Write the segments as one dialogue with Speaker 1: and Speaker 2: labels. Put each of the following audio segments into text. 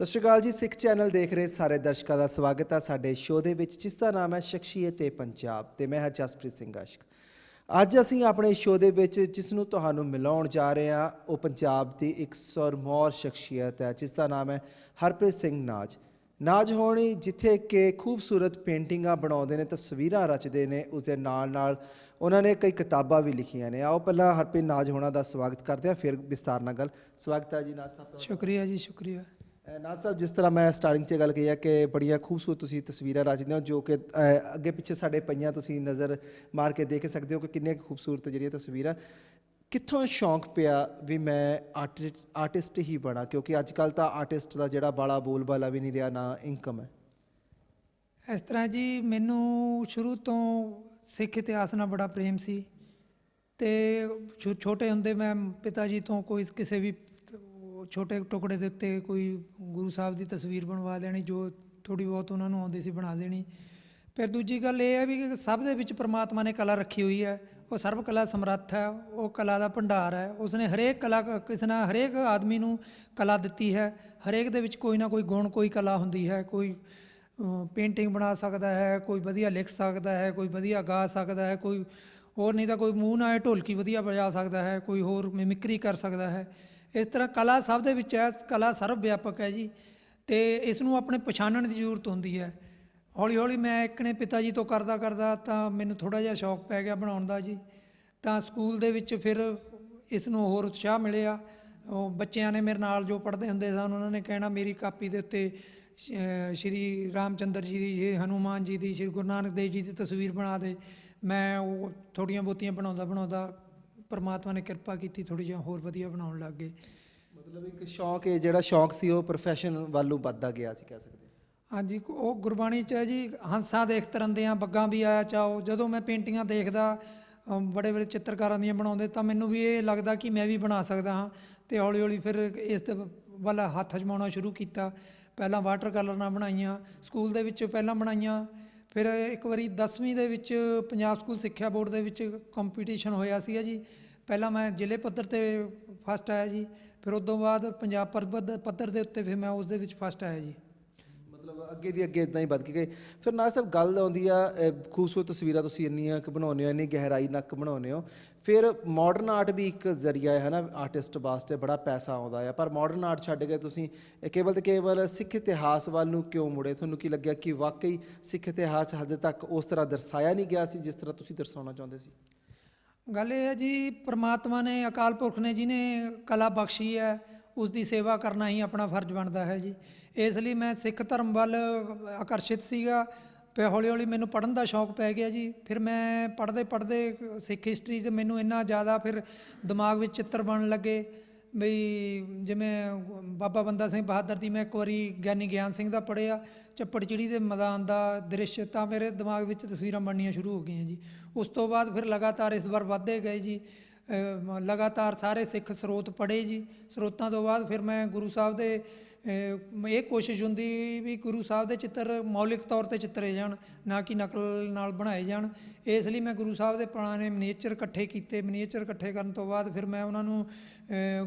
Speaker 1: ਸਤਿ ਸ਼੍ਰੀ ਅਕਾਲ ਜੀ। ਸਿੱਖ ਚੈਨਲ ਦੇਖ ਰਹੇ ਸਾਰੇ ਦਰਸ਼ਕਾਂ ਦਾ ਸਵਾਗਤ ਹੈ ਸਾਡੇ ਸ਼ੋਅ ਦੇ ਵਿੱਚ, ਜਿਸ ਦਾ ਨਾਮ ਹੈ ਸ਼ਖਸੀਅਤ ਪੰਜਾਬ, ਤੇ ਮੈਂ ਹਾਂ ਜਸਪ੍ਰੀਤ ਸਿੰਘ ਆਸ਼ਕ। ਅੱਜ ਅਸੀਂ ਆਪਣੇ ਸ਼ੋਅ ਦੇ ਵਿੱਚ ਜਿਸ ਨੂੰ ਤੁਹਾਨੂੰ ਮਿਲਾਉਣ ਜਾ ਰਹੇ ਹਾਂ, ਉਹ ਪੰਜਾਬ ਦੀ ਇੱਕ ਸੁਰਮੌਰ ਸ਼ਖਸੀਅਤ ਹੈ, ਜਿਸ ਦਾ ਨਾਮ ਹੈ ਹਰਪ੍ਰੀਤ ਸਿੰਘ ਨਾਜ। ਨਾਜ ਹੋਣੀ ਜਿੱਥੇ ਕਿ ਖੂਬਸੂਰਤ ਪੇਂਟਿੰਗਾਂ ਬਣਾਉਂਦੇ ਨੇ, ਤਸਵੀਰਾਂ ਰਚਦੇ ਨੇ, ਉਸ ਦੇ ਨਾਲ ਨਾਲ ਉਹਨਾਂ ਨੇ ਕਈ ਕਿਤਾਬਾਂ ਵੀ ਲਿਖੀਆਂ ਨੇ। ਆਓ ਪਹਿਲਾਂ ਹਰਪ੍ਰੀਤ ਨਾਜ ਹੋਣਾ ਦਾ ਸਵਾਗਤ ਕਰਦੇ ਹਾਂ, ਫਿਰ ਵਿਸਤਾਰ ਨਾਲ ਗੱਲ। ਸਵਾਗਤ ਹੈ ਜੀ ਨਾਜ ਸਾਹਿਬ।
Speaker 2: ਸ਼ੁਕਰੀਆ ਜੀ, ਸ਼ੁਕਰੀਆ।
Speaker 1: ਨਾਜ ਸਾਹਿਬ, ਜਿਸ ਤਰ੍ਹਾਂ ਮੈਂ ਸਟਾਰਟਿੰਗ 'ਚ ਗੱਲ ਕਹੀ ਹੈ ਕਿ ਬੜੀਆਂ ਖੂਬਸੂਰਤ ਤੁਸੀਂ ਤਸਵੀਰਾਂ ਰਚਦੇ ਹੋ, ਜੋ ਕਿ ਅੱਗੇ ਪਿੱਛੇ ਸਾਡੇ ਪਈਆਂ, ਤੁਸੀਂ ਨਜ਼ਰ ਮਾਰ ਕੇ ਦੇਖ ਸਕਦੇ ਹੋ ਕਿ ਕਿੰਨੀਆਂ ਖੂਬਸੂਰਤ ਜਿਹੜੀਆਂ ਤਸਵੀਰਾਂ। ਕਿੱਥੋਂ ਸ਼ੌਂਕ ਪਿਆ ਵੀ ਮੈਂ ਆਰਟਿਸਟ ਹੀ ਬਣਾ, ਕਿਉਂਕਿ ਅੱਜ ਕੱਲ੍ਹ ਤਾਂ ਆਰਟਿਸਟ ਦਾ ਜਿਹੜਾ ਬਾਲਾ ਬੋਲਬਾਲਾ ਵੀ ਨਹੀਂ ਰਿਹਾ, ਨਾ ਇਨਕਮ ਹੈ।
Speaker 2: ਇਸ ਤਰ੍ਹਾਂ ਜੀ, ਮੈਨੂੰ ਸ਼ੁਰੂ ਤੋਂ ਸਿੱਖ ਇਤਿਹਾਸ ਨਾਲ ਬੜਾ ਪ੍ਰੇਮ ਸੀ, ਅਤੇ ਛੋਟੇ ਹੁੰਦੇ ਮੈਂ ਪਿਤਾ ਜੀ ਤੋਂ ਕਿਸੇ ਵੀ ਛੋਟੇ ਟੁਕੜੇ ਦੇ ਉੱਤੇ ਕੋਈ ਗੁਰੂ ਸਾਹਿਬ ਦੀ ਤਸਵੀਰ ਬਣਵਾ ਲੈਣੀ, ਜੋ ਥੋੜ੍ਹੀ ਬਹੁਤ ਉਹਨਾਂ ਨੂੰ ਆਉਂਦੀ ਸੀ ਬਣਾ ਦੇਣੀ। ਫਿਰ ਦੂਜੀ ਗੱਲ ਇਹ ਹੈ ਵੀ ਸਭ ਦੇ ਵਿੱਚ ਪਰਮਾਤਮਾ ਨੇ ਕਲਾ ਰੱਖੀ ਹੋਈ ਹੈ, ਉਹ ਸਰਬ ਕਲਾ ਸਮਰੱਥ ਹੈ, ਉਹ ਕਲਾ ਦਾ ਭੰਡਾਰ ਹੈ। ਉਸਨੇ ਹਰੇਕ ਕਲਾ ਕਿਸੇ ਨਾਲ ਹਰੇਕ ਆਦਮੀ ਨੂੰ ਕਲਾ ਦਿੱਤੀ ਹੈ। ਹਰੇਕ ਦੇ ਵਿੱਚ ਕੋਈ ਨਾ ਕੋਈ ਗੁਣ, ਕੋਈ ਕਲਾ ਹੁੰਦੀ ਹੈ। ਕੋਈ ਪੇਂਟਿੰਗ ਬਣਾ ਸਕਦਾ ਹੈ, ਕੋਈ ਵਧੀਆ ਲਿਖ ਸਕਦਾ ਹੈ, ਕੋਈ ਵਧੀਆ ਗਾ ਸਕਦਾ ਹੈ, ਕੋਈ ਹੋਰ ਨਹੀਂ ਤਾਂ ਕੋਈ ਮੂੰਹ ਨਾਲ ਢੋਲਕੀ ਵਧੀਆ ਵਜਾ ਸਕਦਾ ਹੈ, ਕੋਈ ਹੋਰ ਮਿਮਿਕਰੀ ਕਰ ਸਕਦਾ ਹੈ। ਇਸ ਤਰ੍ਹਾਂ ਕਲਾ ਸਭ ਦੇ ਵਿੱਚ ਹੈ, ਕਲਾ ਸਰਬ ਵਿਆਪਕ ਹੈ ਜੀ, ਅਤੇ ਇਸ ਨੂੰ ਆਪਣੇ ਪਛਾਣਨ ਦੀ ਜ਼ਰੂਰਤ ਹੁੰਦੀ ਹੈ। ਹੌਲੀ ਹੌਲੀ ਮੈਂ ਇੱਕ ਨੇ ਪਿਤਾ ਜੀ ਤੋਂ ਕਰਦਾ ਕਰਦਾ ਤਾਂ ਮੈਨੂੰ ਥੋੜ੍ਹਾ ਜਿਹਾ ਸ਼ੌਕ ਪੈ ਗਿਆ ਬਣਾਉਣ ਦਾ ਜੀ। ਤਾਂ ਸਕੂਲ ਦੇ ਵਿੱਚ ਫਿਰ ਇਸ ਨੂੰ ਹੋਰ ਉਤਸ਼ਾਹ ਮਿਲਿਆ। ਉਹ ਬੱਚਿਆਂ ਨੇ ਮੇਰੇ ਨਾਲ ਜੋ ਪੜ੍ਹਦੇ ਹੁੰਦੇ ਸਨ, ਉਹਨਾਂ ਨੇ ਕਹਿਣਾ ਮੇਰੀ ਕਾਪੀ ਦੇ ਉੱਤੇ ਸ਼੍ਰੀ ਰਾਮ ਚੰਦਰ ਜੀ ਦੀ, ਸ਼੍ਰੀ ਹਨੂੰਮਾਨ ਜੀ ਦੀ, ਸ਼੍ਰੀ ਗੁਰੂ ਨਾਨਕ ਦੇਵ ਜੀ ਦੀ ਤਸਵੀਰ ਬਣਾ ਦੇ। ਮੈਂ ਉਹ ਥੋੜ੍ਹੀਆਂ ਬਹੁਤੀਆਂ ਬਣਾਉਂਦਾ ਬਣਾਉਂਦਾ ਪਰਮਾਤਮਾ ਨੇ ਕਿਰਪਾ ਕੀਤੀ, ਥੋੜ੍ਹੀ ਜਿਹਾ ਹੋਰ ਵਧੀਆ ਬਣਾਉਣ ਲੱਗ ਗਏ।
Speaker 1: ਮਤਲਬ ਇੱਕ ਸ਼ੌਂਕ ਹੈ, ਜਿਹੜਾ ਸ਼ੌਂਕ ਸੀ ਉਹ ਪ੍ਰੋਫੈਸ਼ਨ ਵੱਲੋਂ ਵੱਧਦਾ ਗਿਆ ਸੀ, ਕਹਿ ਸਕਦੇ।
Speaker 2: ਹਾਂਜੀ, ਉਹ ਗੁਰਬਾਣੀ 'ਚ ਹੈ ਜੀ, ਹੰਸਾਂ ਦੇਖ ਤਰੰਦਿਆਂ ਬੱਗਾਂ ਵੀ ਆਇਆ ਚਾਓ। ਜਦੋਂ ਮੈਂ ਪੇਂਟਿੰਗਾਂ ਦੇਖਦਾ ਬੜੇ ਬੜੇ ਚਿੱਤਰਕਾਰਾਂ ਦੀਆਂ ਬਣਾਉਂਦੇ, ਤਾਂ ਮੈਨੂੰ ਵੀ ਇਹ ਲੱਗਦਾ ਕਿ ਮੈਂ ਵੀ ਬਣਾ ਸਕਦਾ ਹਾਂ, ਅਤੇ ਹੌਲੀ ਹੌਲੀ ਫਿਰ ਇਸ ਦੇ ਵੱਲ ਹੱਥ ਅਜਮਾਉਣਾ ਸ਼ੁਰੂ ਕੀਤਾ। ਪਹਿਲਾਂ ਵਾਟਰ ਕਲਰ ਨਾਲ ਬਣਾਈਆਂ, ਸਕੂਲ ਦੇ ਵਿੱਚ ਪਹਿਲਾਂ ਬਣਾਈਆਂ। ਫਿਰ ਇੱਕ ਵਾਰੀ 10ਵੀਂ ਦੇ ਵਿੱਚ ਪੰਜਾਬ ਸਕੂਲ ਸਿੱਖਿਆ ਬੋਰਡ ਦੇ ਵਿੱਚ ਕੰਪੀਟੀਸ਼ਨ ਹੋਇਆ ਸੀਗਾ ਜੀ। ਪਹਿਲਾਂ ਮੈਂ ਜ਼ਿਲ੍ਹੇ ਪੱਧਰ 'ਤੇ ਫਸਟ ਆਇਆ ਜੀ, ਫਿਰ ਉਸ ਤੋਂ ਬਾਅਦ ਪੰਜਾਬ ਪੱਧਰ ਦੇ ਉੱਤੇ ਫਿਰ ਮੈਂ ਉਸ ਦੇ ਵਿੱਚ ਫਸਟ ਆਇਆ ਜੀ।
Speaker 1: ਮਤਲਬ ਅੱਗੇ ਦੀ ਅੱਗੇ ਇੱਦਾਂ ਹੀ ਵੱਧ ਕੇ ਗਏ। ਫਿਰ ਨਾਜ ਸਾਹਿਬ, ਗੱਲ ਆਉਂਦੀ ਆ ਖੂਬਸੂਰਤ ਤਸਵੀਰਾਂ ਤੁਸੀਂ ਇੰਨੀਆਂ ਕੁ ਬਣਾਉਂਦੇ ਹੋ, ਇੰਨੀ ਗਹਿਰਾਈ ਨਾਲ ਬਣਾਉਂਦੇ ਹੋ। ਫਿਰ ਮਾਡਰਨ ਆਰਟ ਵੀ ਇੱਕ ਜ਼ਰੀਆ ਹੈ ਨਾ ਆਰਟਿਸਟ ਵਾਸਤੇ, ਬੜਾ ਪੈਸਾ ਆਉਂਦਾ ਆ। ਪਰ ਮਾਡਰਨ ਆਰਟ ਛੱਡ ਕੇ ਤੁਸੀਂ ਕੇਵਲ ਅਤੇ ਕੇਵਲ ਸਿੱਖ ਇਤਿਹਾਸ ਵੱਲ ਨੂੰ ਕਿਉਂ ਮੁੜੇ? ਤੁਹਾਨੂੰ ਕੀ ਲੱਗਿਆ ਕਿ ਵਾਕਈ ਸਿੱਖ ਇਤਿਹਾਸ ਹਜੇ ਤੱਕ ਉਸ ਤਰ੍ਹਾਂ ਦਰਸਾਇਆ ਨਹੀਂ ਗਿਆ ਸੀ ਜਿਸ ਤਰ੍ਹਾਂ ਤੁਸੀਂ ਦਰਸਾਉਣਾ ਚਾਹੁੰਦੇ ਸੀ?
Speaker 2: ਗੱਲ ਇਹ ਹੈ ਜੀ, ਪਰਮਾਤਮਾ ਨੇ, ਅਕਾਲ ਪੁਰਖ ਨੇ ਜਿਹਨੇ ਕਲਾ ਬਖਸ਼ੀ ਹੈ, ਉਸ ਦੀ ਸੇਵਾ ਕਰਨਾ ਹੀ ਆਪਣਾ ਫਰਜ਼ ਬਣਦਾ ਹੈ ਜੀ। ਇਸ ਲਈ ਮੈਂ ਸਿੱਖ ਧਰਮ ਵੱਲ ਆਕਰਸ਼ਿਤ ਸੀਗਾ। ਫਿਰ ਹੌਲੀ ਹੌਲੀ ਮੈਨੂੰ ਪੜ੍ਹਨ ਦਾ ਸ਼ੌਂਕ ਪੈ ਗਿਆ ਜੀ। ਫਿਰ ਮੈਂ ਪੜ੍ਹਦੇ ਪੜ੍ਹਦੇ ਸਿੱਖ ਹਿਸਟਰੀ 'ਚ ਮੈਨੂੰ ਇੰਨਾ ਜ਼ਿਆਦਾ ਫਿਰ ਦਿਮਾਗ ਵਿੱਚ ਚਿੱਤਰ ਬਣਨ ਲੱਗੇ ਬਈ, ਜਿਵੇਂ ਬਾਬਾ ਬੰਦਾ ਸਿੰਘ ਬਹਾਦਰ ਦੀ ਮੈਂ ਇੱਕ ਵਾਰੀ ਗਿਆਨੀ ਗਿਆਨ ਸਿੰਘ ਦਾ ਪੜ੍ਹਿਆ, ਚੱਪੜ ਚਿੜੀ ਦੇ ਮੈਦਾਨ ਦਾ ਦ੍ਰਿਸ਼, ਤਾਂ ਮੇਰੇ ਦਿਮਾਗ ਵਿੱਚ ਤਸਵੀਰਾਂ ਬਣਨੀਆਂ ਸ਼ੁਰੂ ਹੋ ਗਈਆਂ ਜੀ। ਉਸ ਤੋਂ ਬਾਅਦ ਫਿਰ ਲਗਾਤਾਰ ਇਸ ਵਾਰ ਵੱਧਦੇ ਗਏ ਜੀ। ਲਗਾਤਾਰ ਸਾਰੇ ਸਿੱਖ ਸਰੋਤ ਪੜ੍ਹੇ ਜੀ। ਸਰੋਤਾਂ ਤੋਂ ਬਾਅਦ ਫਿਰ ਮੈਂ ਗੁਰੂ ਸਾਹਿਬ ਦੇ ਇਹ ਕੋਸ਼ਿਸ਼ ਹੁੰਦੀ ਵੀ ਗੁਰੂ ਸਾਹਿਬ ਦੇ ਚਿੱਤਰ ਮੌਲਿਕ ਤੌਰ 'ਤੇ ਚਿੱਤਰੇ ਜਾਣ, ਨਾ ਕਿ ਨਕਲ ਨਾਲ ਬਣਾਏ ਜਾਣ। ਇਸ ਲਈ ਮੈਂ ਗੁਰੂ ਸਾਹਿਬ ਦੇ ਪੁਰਾਣੇ ਮਨੀਏਚਰ ਇਕੱਠੇ ਕੀਤੇ। ਮਨੀਏਚਰ ਇਕੱਠੇ ਕਰਨ ਤੋਂ ਬਾਅਦ ਫਿਰ ਮੈਂ ਉਹਨਾਂ ਨੂੰ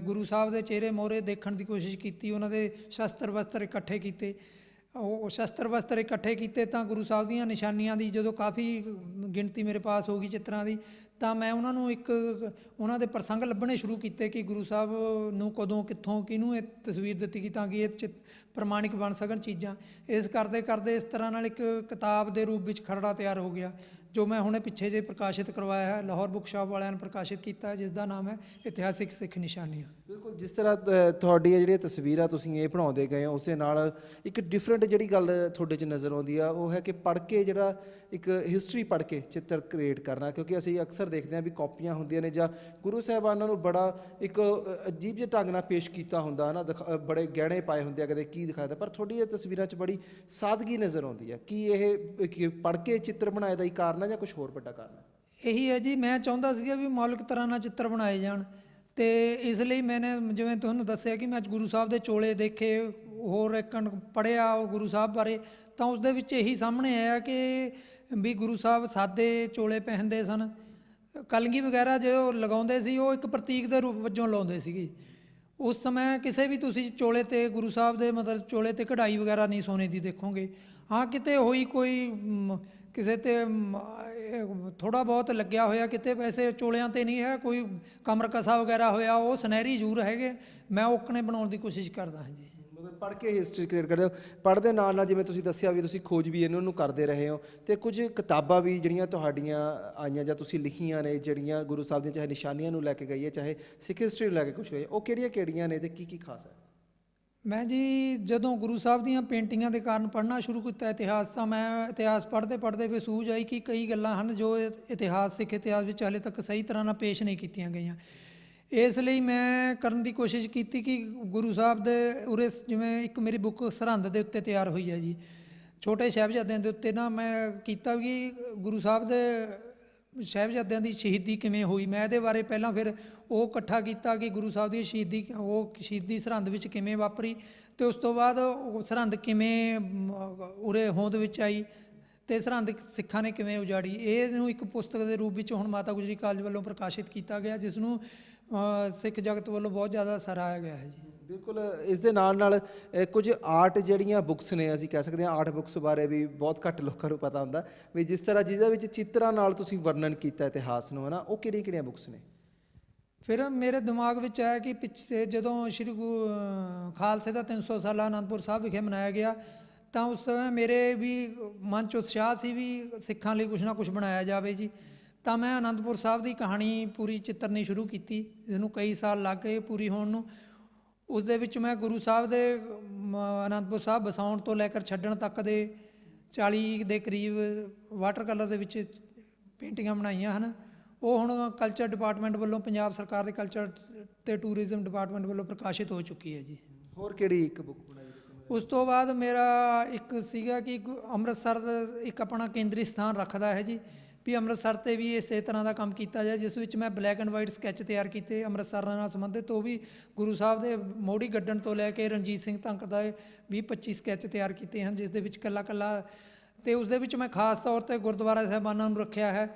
Speaker 2: ਗੁਰੂ ਸਾਹਿਬ ਦੇ ਚਿਹਰੇ ਮੋਹਰੇ ਦੇਖਣ ਦੀ ਕੋਸ਼ਿਸ਼ ਕੀਤੀ। ਉਹਨਾਂ ਦੇ ਸ਼ਸਤਰ ਵਸਤਰ ਇਕੱਠੇ ਕੀਤੇ। ਉਹ ਸ਼ਸਤਰ ਵਸਤਰ ਇਕੱਠੇ ਕੀਤੇ ਤਾਂ ਗੁਰੂ ਸਾਹਿਬ ਦੀਆਂ ਨਿਸ਼ਾਨੀਆਂ ਦੀ ਜਦੋਂ ਕਾਫੀ ਗਿਣਤੀ ਮੇਰੇ ਪਾਸ ਹੋ ਗਈ ਚਿੱਤਰਾਂ ਦੀ, ਤਾਂ ਮੈਂ ਉਹਨਾਂ ਨੂੰ ਉਹਨਾਂ ਦੇ ਪ੍ਰਸੰਗ ਲੱਭਣੇ ਸ਼ੁਰੂ ਕੀਤੇ ਕਿ ਗੁਰੂ ਸਾਹਿਬ ਨੂੰ ਕਦੋਂ, ਕਿੱਥੋਂ, ਕਿਹਨੂੰ ਇਹ ਤਸਵੀਰ ਦਿੱਤੀ ਗਈ, ਤਾਂ ਕਿ ਇਹ ਪ੍ਰਮਾਣਿਕ ਬਣ ਸਕਣ ਚੀਜ਼ਾਂ। ਇਸ ਕਰਦੇ ਕਰਦੇ ਇਸ ਤਰ੍ਹਾਂ ਨਾਲ ਇੱਕ ਕਿਤਾਬ ਦੇ ਰੂਪ ਵਿੱਚ ਖਰੜਾ ਤਿਆਰ ਹੋ ਗਿਆ, ਜੋ ਮੈਂ ਹੁਣੇ ਪਿੱਛੇ ਜਿਹੇ ਪ੍ਰਕਾਸ਼ਿਤ ਕਰਵਾਇਆ ਹੈ। ਲਾਹੌਰ ਬੁੱਕ ਸ਼ਾਪ ਵਾਲਿਆਂ ਨੇ ਪ੍ਰਕਾਸ਼ਿਤ ਕੀਤਾ ਹੈ, ਜਿਸ ਦਾ ਨਾਮ ਹੈ ਇਤਿਹਾਸਿਕ ਸਿੱਖ ਨਿਸ਼ਾਨੀਆਂ।
Speaker 1: ਬਿਲਕੁਲ, ਜਿਸ ਤਰ੍ਹਾਂ ਤੁਹਾਡੀਆਂ ਜਿਹੜੀਆਂ ਤਸਵੀਰਾਂ ਤੁਸੀਂ ਇਹ ਬਣਾਉਂਦੇ ਗਏ ਹੋ, ਉਸ ਦੇ ਨਾਲ ਇੱਕ ਡਿਫਰੈਂਟ ਜਿਹੜੀ ਗੱਲ ਤੁਹਾਡੇ 'ਚ ਨਜ਼ਰ ਆਉਂਦੀ ਆ, ਉਹ ਹੈ ਕਿ ਪੜ੍ਹ ਕੇ ਜਿਹੜਾ ਇੱਕ ਹਿਸਟਰੀ ਪੜ੍ਹ ਕੇ ਚਿੱਤਰ ਕ੍ਰੀਏਟ ਕਰਨਾ। ਕਿਉਂਕਿ ਅਸੀਂ ਅਕਸਰ ਦੇਖਦੇ ਹਾਂ ਵੀ ਕਾਪੀਆਂ ਹੁੰਦੀਆਂ ਨੇ, ਜਾਂ ਗੁਰੂ ਸਾਹਿਬਾਨਾਂ ਨੂੰ ਬੜਾ ਇੱਕ ਅਜੀਬ ਜਿਹੇ ਢੰਗ ਨਾਲ ਪੇਸ਼ ਕੀਤਾ ਹੁੰਦਾ ਹੈ ਨਾ, ਬੜੇ ਗਹਿਣੇ ਪਾਏ ਹੁੰਦੇ ਆ, ਕਦੇ ਕੀ ਦਿਖਾਇਆ। ਪਰ ਤੁਹਾਡੀ ਇਹ ਤਸਵੀਰਾਂ 'ਚ ਬੜੀ ਸਾਦਗੀ ਨਜ਼ਰ ਆਉਂਦੀ ਹੈ। ਕੀ ਇਹ ਪੜ੍ਹ ਕੇ ਚਿੱਤਰ ਬਣਾਏ ਦਾ ਹੀ ਕਾਰਨ ਹੈ, ਜਾਂ ਕੁਛ ਹੋਰ ਵੱਡਾ ਕਾਰਨ ਹੈ?
Speaker 2: ਇਹੀ ਹੈ ਜੀ, ਮੈਂ ਚਾਹੁੰਦਾ ਸੀਗਾ ਵੀ ਮੌਲਿਕ ਤਰ੍ਹਾਂ ਨਾਲ ਚਿੱਤਰ ਬਣਾਏ ਜਾਣ, ਅਤੇ ਇਸ ਲਈ ਮੈंने ਜਿਵੇਂ ਤੁਹਾਨੂੰ ਦੱਸਿਆ ਕਿ ਮੈਂ ਅੱਜ ਗੁਰੂ ਸਾਹਿਬ ਦੇ ਚੋਲੇ ਦੇਖੇ, ਹੋਰ ਇੱਕ ਪੜ੍ਹਿਆ ਉਹ ਗੁਰੂ ਸਾਹਿਬ ਬਾਰੇ, ਤਾਂ ਉਸ ਦੇ ਵਿੱਚ ਇਹੀ ਸਾਹਮਣੇ ਆਇਆ ਕਿ ਵੀ ਗੁਰੂ ਸਾਹਿਬ ਸਾਦੇ ਚੋਲੇ ਪਹਿਨਦੇ ਸਨ। ਕਲਗੀ ਵਗੈਰਾ ਜੋ ਲਗਾਉਂਦੇ ਸੀ, ਉਹ ਇੱਕ ਪ੍ਰਤੀਕ ਦੇ ਰੂਪ ਵਜੋਂ ਲਾਉਂਦੇ ਸੀਗੇ। ਉਸ ਸਮੇਂ ਕਿਸੇ ਵੀ ਤੁਸੀਂ ਚੋਲੇ ਤੇ ਗੁਰੂ ਸਾਹਿਬ ਦੇ ਮਤਲਬ ਚੋਲੇ ਤੇ ਕਢਾਈ ਵਗੈਰਾ ਨਹੀਂ ਸੋਨੇ ਦੀ ਦੇਖੋਗੇ। ਹਾਂ ਕਿਤੇ ਹੋਈ ਕੋਈ ਕਿਸੇ ਤੇ ਥੋੜਾ ਬਹੁਤ ਲੱਗਿਆ ਹੋਇਆ, ਕਿਤੇ ਵੈਸੇ ਚੋਲਿਆਂ ਤੇ ਨਹੀਂ ਹੈ, ਕੋਈ ਕਮਰ ਕਸਾ ਵਗੈਰਾ ਹੋਇਆ, ਉਹ ਸੁਨਹਿਰੀ ਜ਼ਰੂਰ ਹੈਗੇ। ਮੈਂ ਓਕਣੇ ਬਣਾਉਣ ਦੀ ਕੋਸ਼ਿਸ਼ ਕਰਦਾ ਹਾਂ ਜੀ।
Speaker 1: ਮਤਲਬ ਪੜ੍ਹ ਕੇ ਹਿਸਟਰੀ ਕ੍ਰੀਏਟ ਕਰਦੇ ਹੋ। ਪੜ੍ਹਦੇ ਨਾਲ ਨਾਲ ਜਿਵੇਂ ਤੁਸੀਂ ਦੱਸਿਆ ਵੀ ਤੁਸੀਂ ਖੋਜ ਵੀ ਇਹਨਾਂ ਨੂੰ ਕਰਦੇ ਰਹੇ ਹੋ, ਅਤੇ ਕੁਝ ਕਿਤਾਬਾਂ ਵੀ ਜਿਹੜੀਆਂ ਤੁਹਾਡੀਆਂ ਆਈਆਂ ਜਾਂ ਤੁਸੀਂ ਲਿਖੀਆਂ ਨੇ, ਜਿਹੜੀਆਂ ਗੁਰੂ ਸਾਹਿਬ ਦੀਆਂ ਚਾਹੇ ਨਿਸ਼ਾਨੀਆਂ ਨੂੰ ਲੈ ਕੇ ਗਈ ਹੈ, ਚਾਹੇ ਸਿੱਖ ਹਿਸਟਰੀ ਨੂੰ ਲੈ ਕੇ ਕੁਛ ਗਈ, ਉਹ ਕਿਹੜੀਆਂ ਕਿਹੜੀਆਂ ਨੇ ਅਤੇ ਕੀ ਕੀ ਖਾਸ ਹੈ?
Speaker 2: ਮੈਂ ਜੀ ਜਦੋਂ ਗੁਰੂ ਸਾਹਿਬ ਦੀਆਂ ਪੇਂਟਿੰਗਾਂ ਦੇ ਕਾਰਨ ਪੜ੍ਹਨਾ ਸ਼ੁਰੂ ਕੀਤਾ ਇਤਿਹਾਸ, ਤਾਂ ਮੈਂ ਇਤਿਹਾਸ ਪੜ੍ਹਦੇ ਪੜ੍ਹਦੇ ਫਿਰ ਸੂਝ ਆਈ ਕਿ ਕਈ ਗੱਲਾਂ ਹਨ ਜੋ ਇਤਿਹਾਸ ਸਿੱਖ ਇਤਿਹਾਸ ਵਿੱਚ ਹਾਲੇ ਤੱਕ ਸਹੀ ਤਰ੍ਹਾਂ ਨਾਲ ਪੇਸ਼ ਨਹੀਂ ਕੀਤੀਆਂ ਗਈਆਂ। ਇਸ ਲਈ ਮੈਂ ਕਰਨ ਦੀ ਕੋਸ਼ਿਸ਼ ਕੀਤੀ ਕਿ ਗੁਰੂ ਸਾਹਿਬ ਦੇ ਉਰੇ ਜਿਵੇਂ ਇੱਕ ਮੇਰੀ ਬੁੱਕ ਸਰਹੰਦ ਦੇ ਉੱਤੇ ਤਿਆਰ ਹੋਈ ਹੈ ਜੀ, ਛੋਟੇ ਸਾਹਿਬਜ਼ਾਦਿਆਂ ਦੇ ਉੱਤੇ ਨਾ ਮੈਂ ਕੀਤਾ ਕਿ ਗੁਰੂ ਸਾਹਿਬ ਦੇ ਸਾਹਿਬਜ਼ਾਦਿਆਂ ਦੀ ਸ਼ਹੀਦੀ ਕਿਵੇਂ ਹੋਈ। ਮੈਂ ਇਹਦੇ ਬਾਰੇ ਪਹਿਲਾਂ ਫਿਰ ਉਹ ਇਕੱਠਾ ਕੀਤਾ ਕਿ ਗੁਰੂ ਸਾਹਿਬ ਦੀ ਸ਼ਹੀਦੀ ਸਰਹੰਦ ਵਿੱਚ ਕਿਵੇਂ ਵਾਪਰੀ, ਅਤੇ ਉਸ ਤੋਂ ਬਾਅਦ ਉਹ ਸਰਹੰਦ ਕਿਵੇਂ ਉਰੇ ਹੋਂਦ ਵਿੱਚ ਆਈ, ਅਤੇ ਸਰਹੰਦ ਸਿੱਖਾਂ ਨੇ ਕਿਵੇਂ ਉਜਾੜੀ। ਇਹਨੂੰ ਇੱਕ ਪੁਸਤਕ ਦੇ ਰੂਪ ਵਿੱਚ ਹੁਣ ਮਾਤਾ ਗੁਜਰੀ ਕਾਲਜ ਵੱਲੋਂ ਪ੍ਰਕਾਸ਼ਿਤ ਕੀਤਾ ਗਿਆ, ਜਿਸ ਨੂੰ ਸਿੱਖ ਜਗਤ ਵੱਲੋਂ ਬਹੁਤ ਜ਼ਿਆਦਾ ਸਰਾਹਿਆ ਗਿਆ ਹੈ ਜੀ।
Speaker 1: ਬਿਲਕੁਲ। ਇਸ ਦੇ ਨਾਲ ਨਾਲ ਕੁਝ ਆਰਟ ਜਿਹੜੀਆਂ ਬੁੱਕਸ ਨੇ, ਅਸੀਂ ਕਹਿ ਸਕਦੇ ਹਾਂ ਆਰਟ ਬੁੱਕਸ ਬਾਰੇ ਵੀ ਬਹੁਤ ਘੱਟ ਲੋਕਾਂ ਨੂੰ ਪਤਾ ਹੁੰਦਾ ਵੀ ਜਿਸ ਤਰ੍ਹਾਂ ਜਿਹਦੇ ਵਿੱਚ ਚਿੱਤਰਾਂ ਨਾਲ ਤੁਸੀਂ ਵਰਣਨ ਕੀਤਾ ਇਤਿਹਾਸ ਨੂੰ, ਹੈ ਨਾ, ਉਹ ਕਿਹੜੀਆਂ ਕਿਹੜੀਆਂ ਬੁੱਕਸ ਨੇ?
Speaker 2: ਫਿਰ ਮੇਰੇ ਦਿਮਾਗ ਵਿੱਚ ਆਇਆ ਕਿ ਪਿੱਛੇ ਜਦੋਂ ਸ਼੍ਰੀ ਖਾਲਸੇ ਦਾ 300 ਸਾਲਾ ਅਨੰਦਪੁਰ ਸਾਹਿਬ ਵਿਖੇ ਮਨਾਇਆ ਗਿਆ, ਤਾਂ ਉਸ ਸਮੇਂ ਮੇਰੇ ਵੀ ਮਨ 'ਚ ਉਤਸ਼ਾਹ ਸੀ ਵੀ ਸਿੱਖਾਂ ਲਈ ਕੁਛ ਨਾ ਕੁਛ ਬਣਾਇਆ ਜਾਵੇ ਜੀ। ਤਾਂ ਮੈਂ ਅਨੰਦਪੁਰ ਸਾਹਿਬ ਦੀ ਕਹਾਣੀ ਪੂਰੀ ਚਿੱਤਰਨੀ ਸ਼ੁਰੂ ਕੀਤੀ, ਜਿਹਨੂੰ ਕਈ ਸਾਲ ਲੱਗ ਗਏ ਪੂਰੀ ਹੋਣ ਨੂੰ। ਉਸ ਦੇ ਵਿੱਚ ਮੈਂ ਗੁਰੂ ਸਾਹਿਬ ਦੇ ਅਨੰਦਪੁਰ ਸਾਹਿਬ ਵਸਾਉਣ ਤੋਂ ਲੈ ਕਰ ਛੱਡਣ ਤੱਕ ਦੇ 40 ਦੇ ਕਰੀਬ ਵਾਟਰ ਕਲਰ ਦੇ ਵਿੱਚ ਪੇਂਟਿੰਗਾਂ ਬਣਾਈਆਂ ਹਨ। ਉਹ ਹੁਣ ਕਲਚਰ ਡਿਪਾਰਟਮੈਂਟ ਵੱਲੋਂ, ਪੰਜਾਬ ਸਰਕਾਰ ਦੇ ਕਲਚਰ ਅਤੇ ਟੂਰਿਜ਼ਮ ਡਿਪਾਰਟਮੈਂਟ ਵੱਲੋਂ ਪ੍ਰਕਾਸ਼ਿਤ ਹੋ ਚੁੱਕੀ ਹੈ ਜੀ।
Speaker 1: ਹੋਰ ਕਿਹੜੀ ਇੱਕ ਬੁੱਕ ਬਣਾਈ ਤੁਸੀਂ?
Speaker 2: ਉਸ ਤੋਂ ਬਾਅਦ ਮੇਰਾ ਇੱਕ ਸੀਗਾ ਕਿ ਅੰਮ੍ਰਿਤਸਰ ਦਾ ਇੱਕ ਆਪਣਾ ਕੇਂਦਰੀ ਸਥਾਨ ਰੱਖਦਾ ਹੈ ਜੀ, ਵੀ ਅੰਮ੍ਰਿਤਸਰ 'ਤੇ ਵੀ ਇਸੇ ਤਰ੍ਹਾਂ ਦਾ ਕੰਮ ਕੀਤਾ ਜਾਏ, ਜਿਸ ਵਿੱਚ ਮੈਂ ਬਲੈਕ ਐਂਡ ਵਾਈਟ ਸਕੈਚ ਤਿਆਰ ਕੀਤੇ ਅੰਮ੍ਰਿਤਸਰ ਨਾਲ ਸੰਬੰਧਿਤ। ਉਹ ਵੀ ਗੁਰੂ ਸਾਹਿਬ ਦੇ ਮੋਢੀ ਗੱਡਣ ਤੋਂ ਲੈ ਕੇ ਰਣਜੀਤ ਸਿੰਘ ਧੰਕ ਦਾ 20-25 ਸਕੈਚ ਤਿਆਰ ਕੀਤੇ ਹਨ, ਜਿਸ ਦੇ ਵਿੱਚ ਇਕੱਲਾ ਅਤੇ ਉਸ ਦੇ ਵਿੱਚ ਮੈਂ ਖਾਸ ਤੌਰ 'ਤੇ ਗੁਰਦੁਆਰਾ ਸਾਹਿਬਾਨਾਂ ਨੂੰ ਰੱਖਿਆ ਹੈ,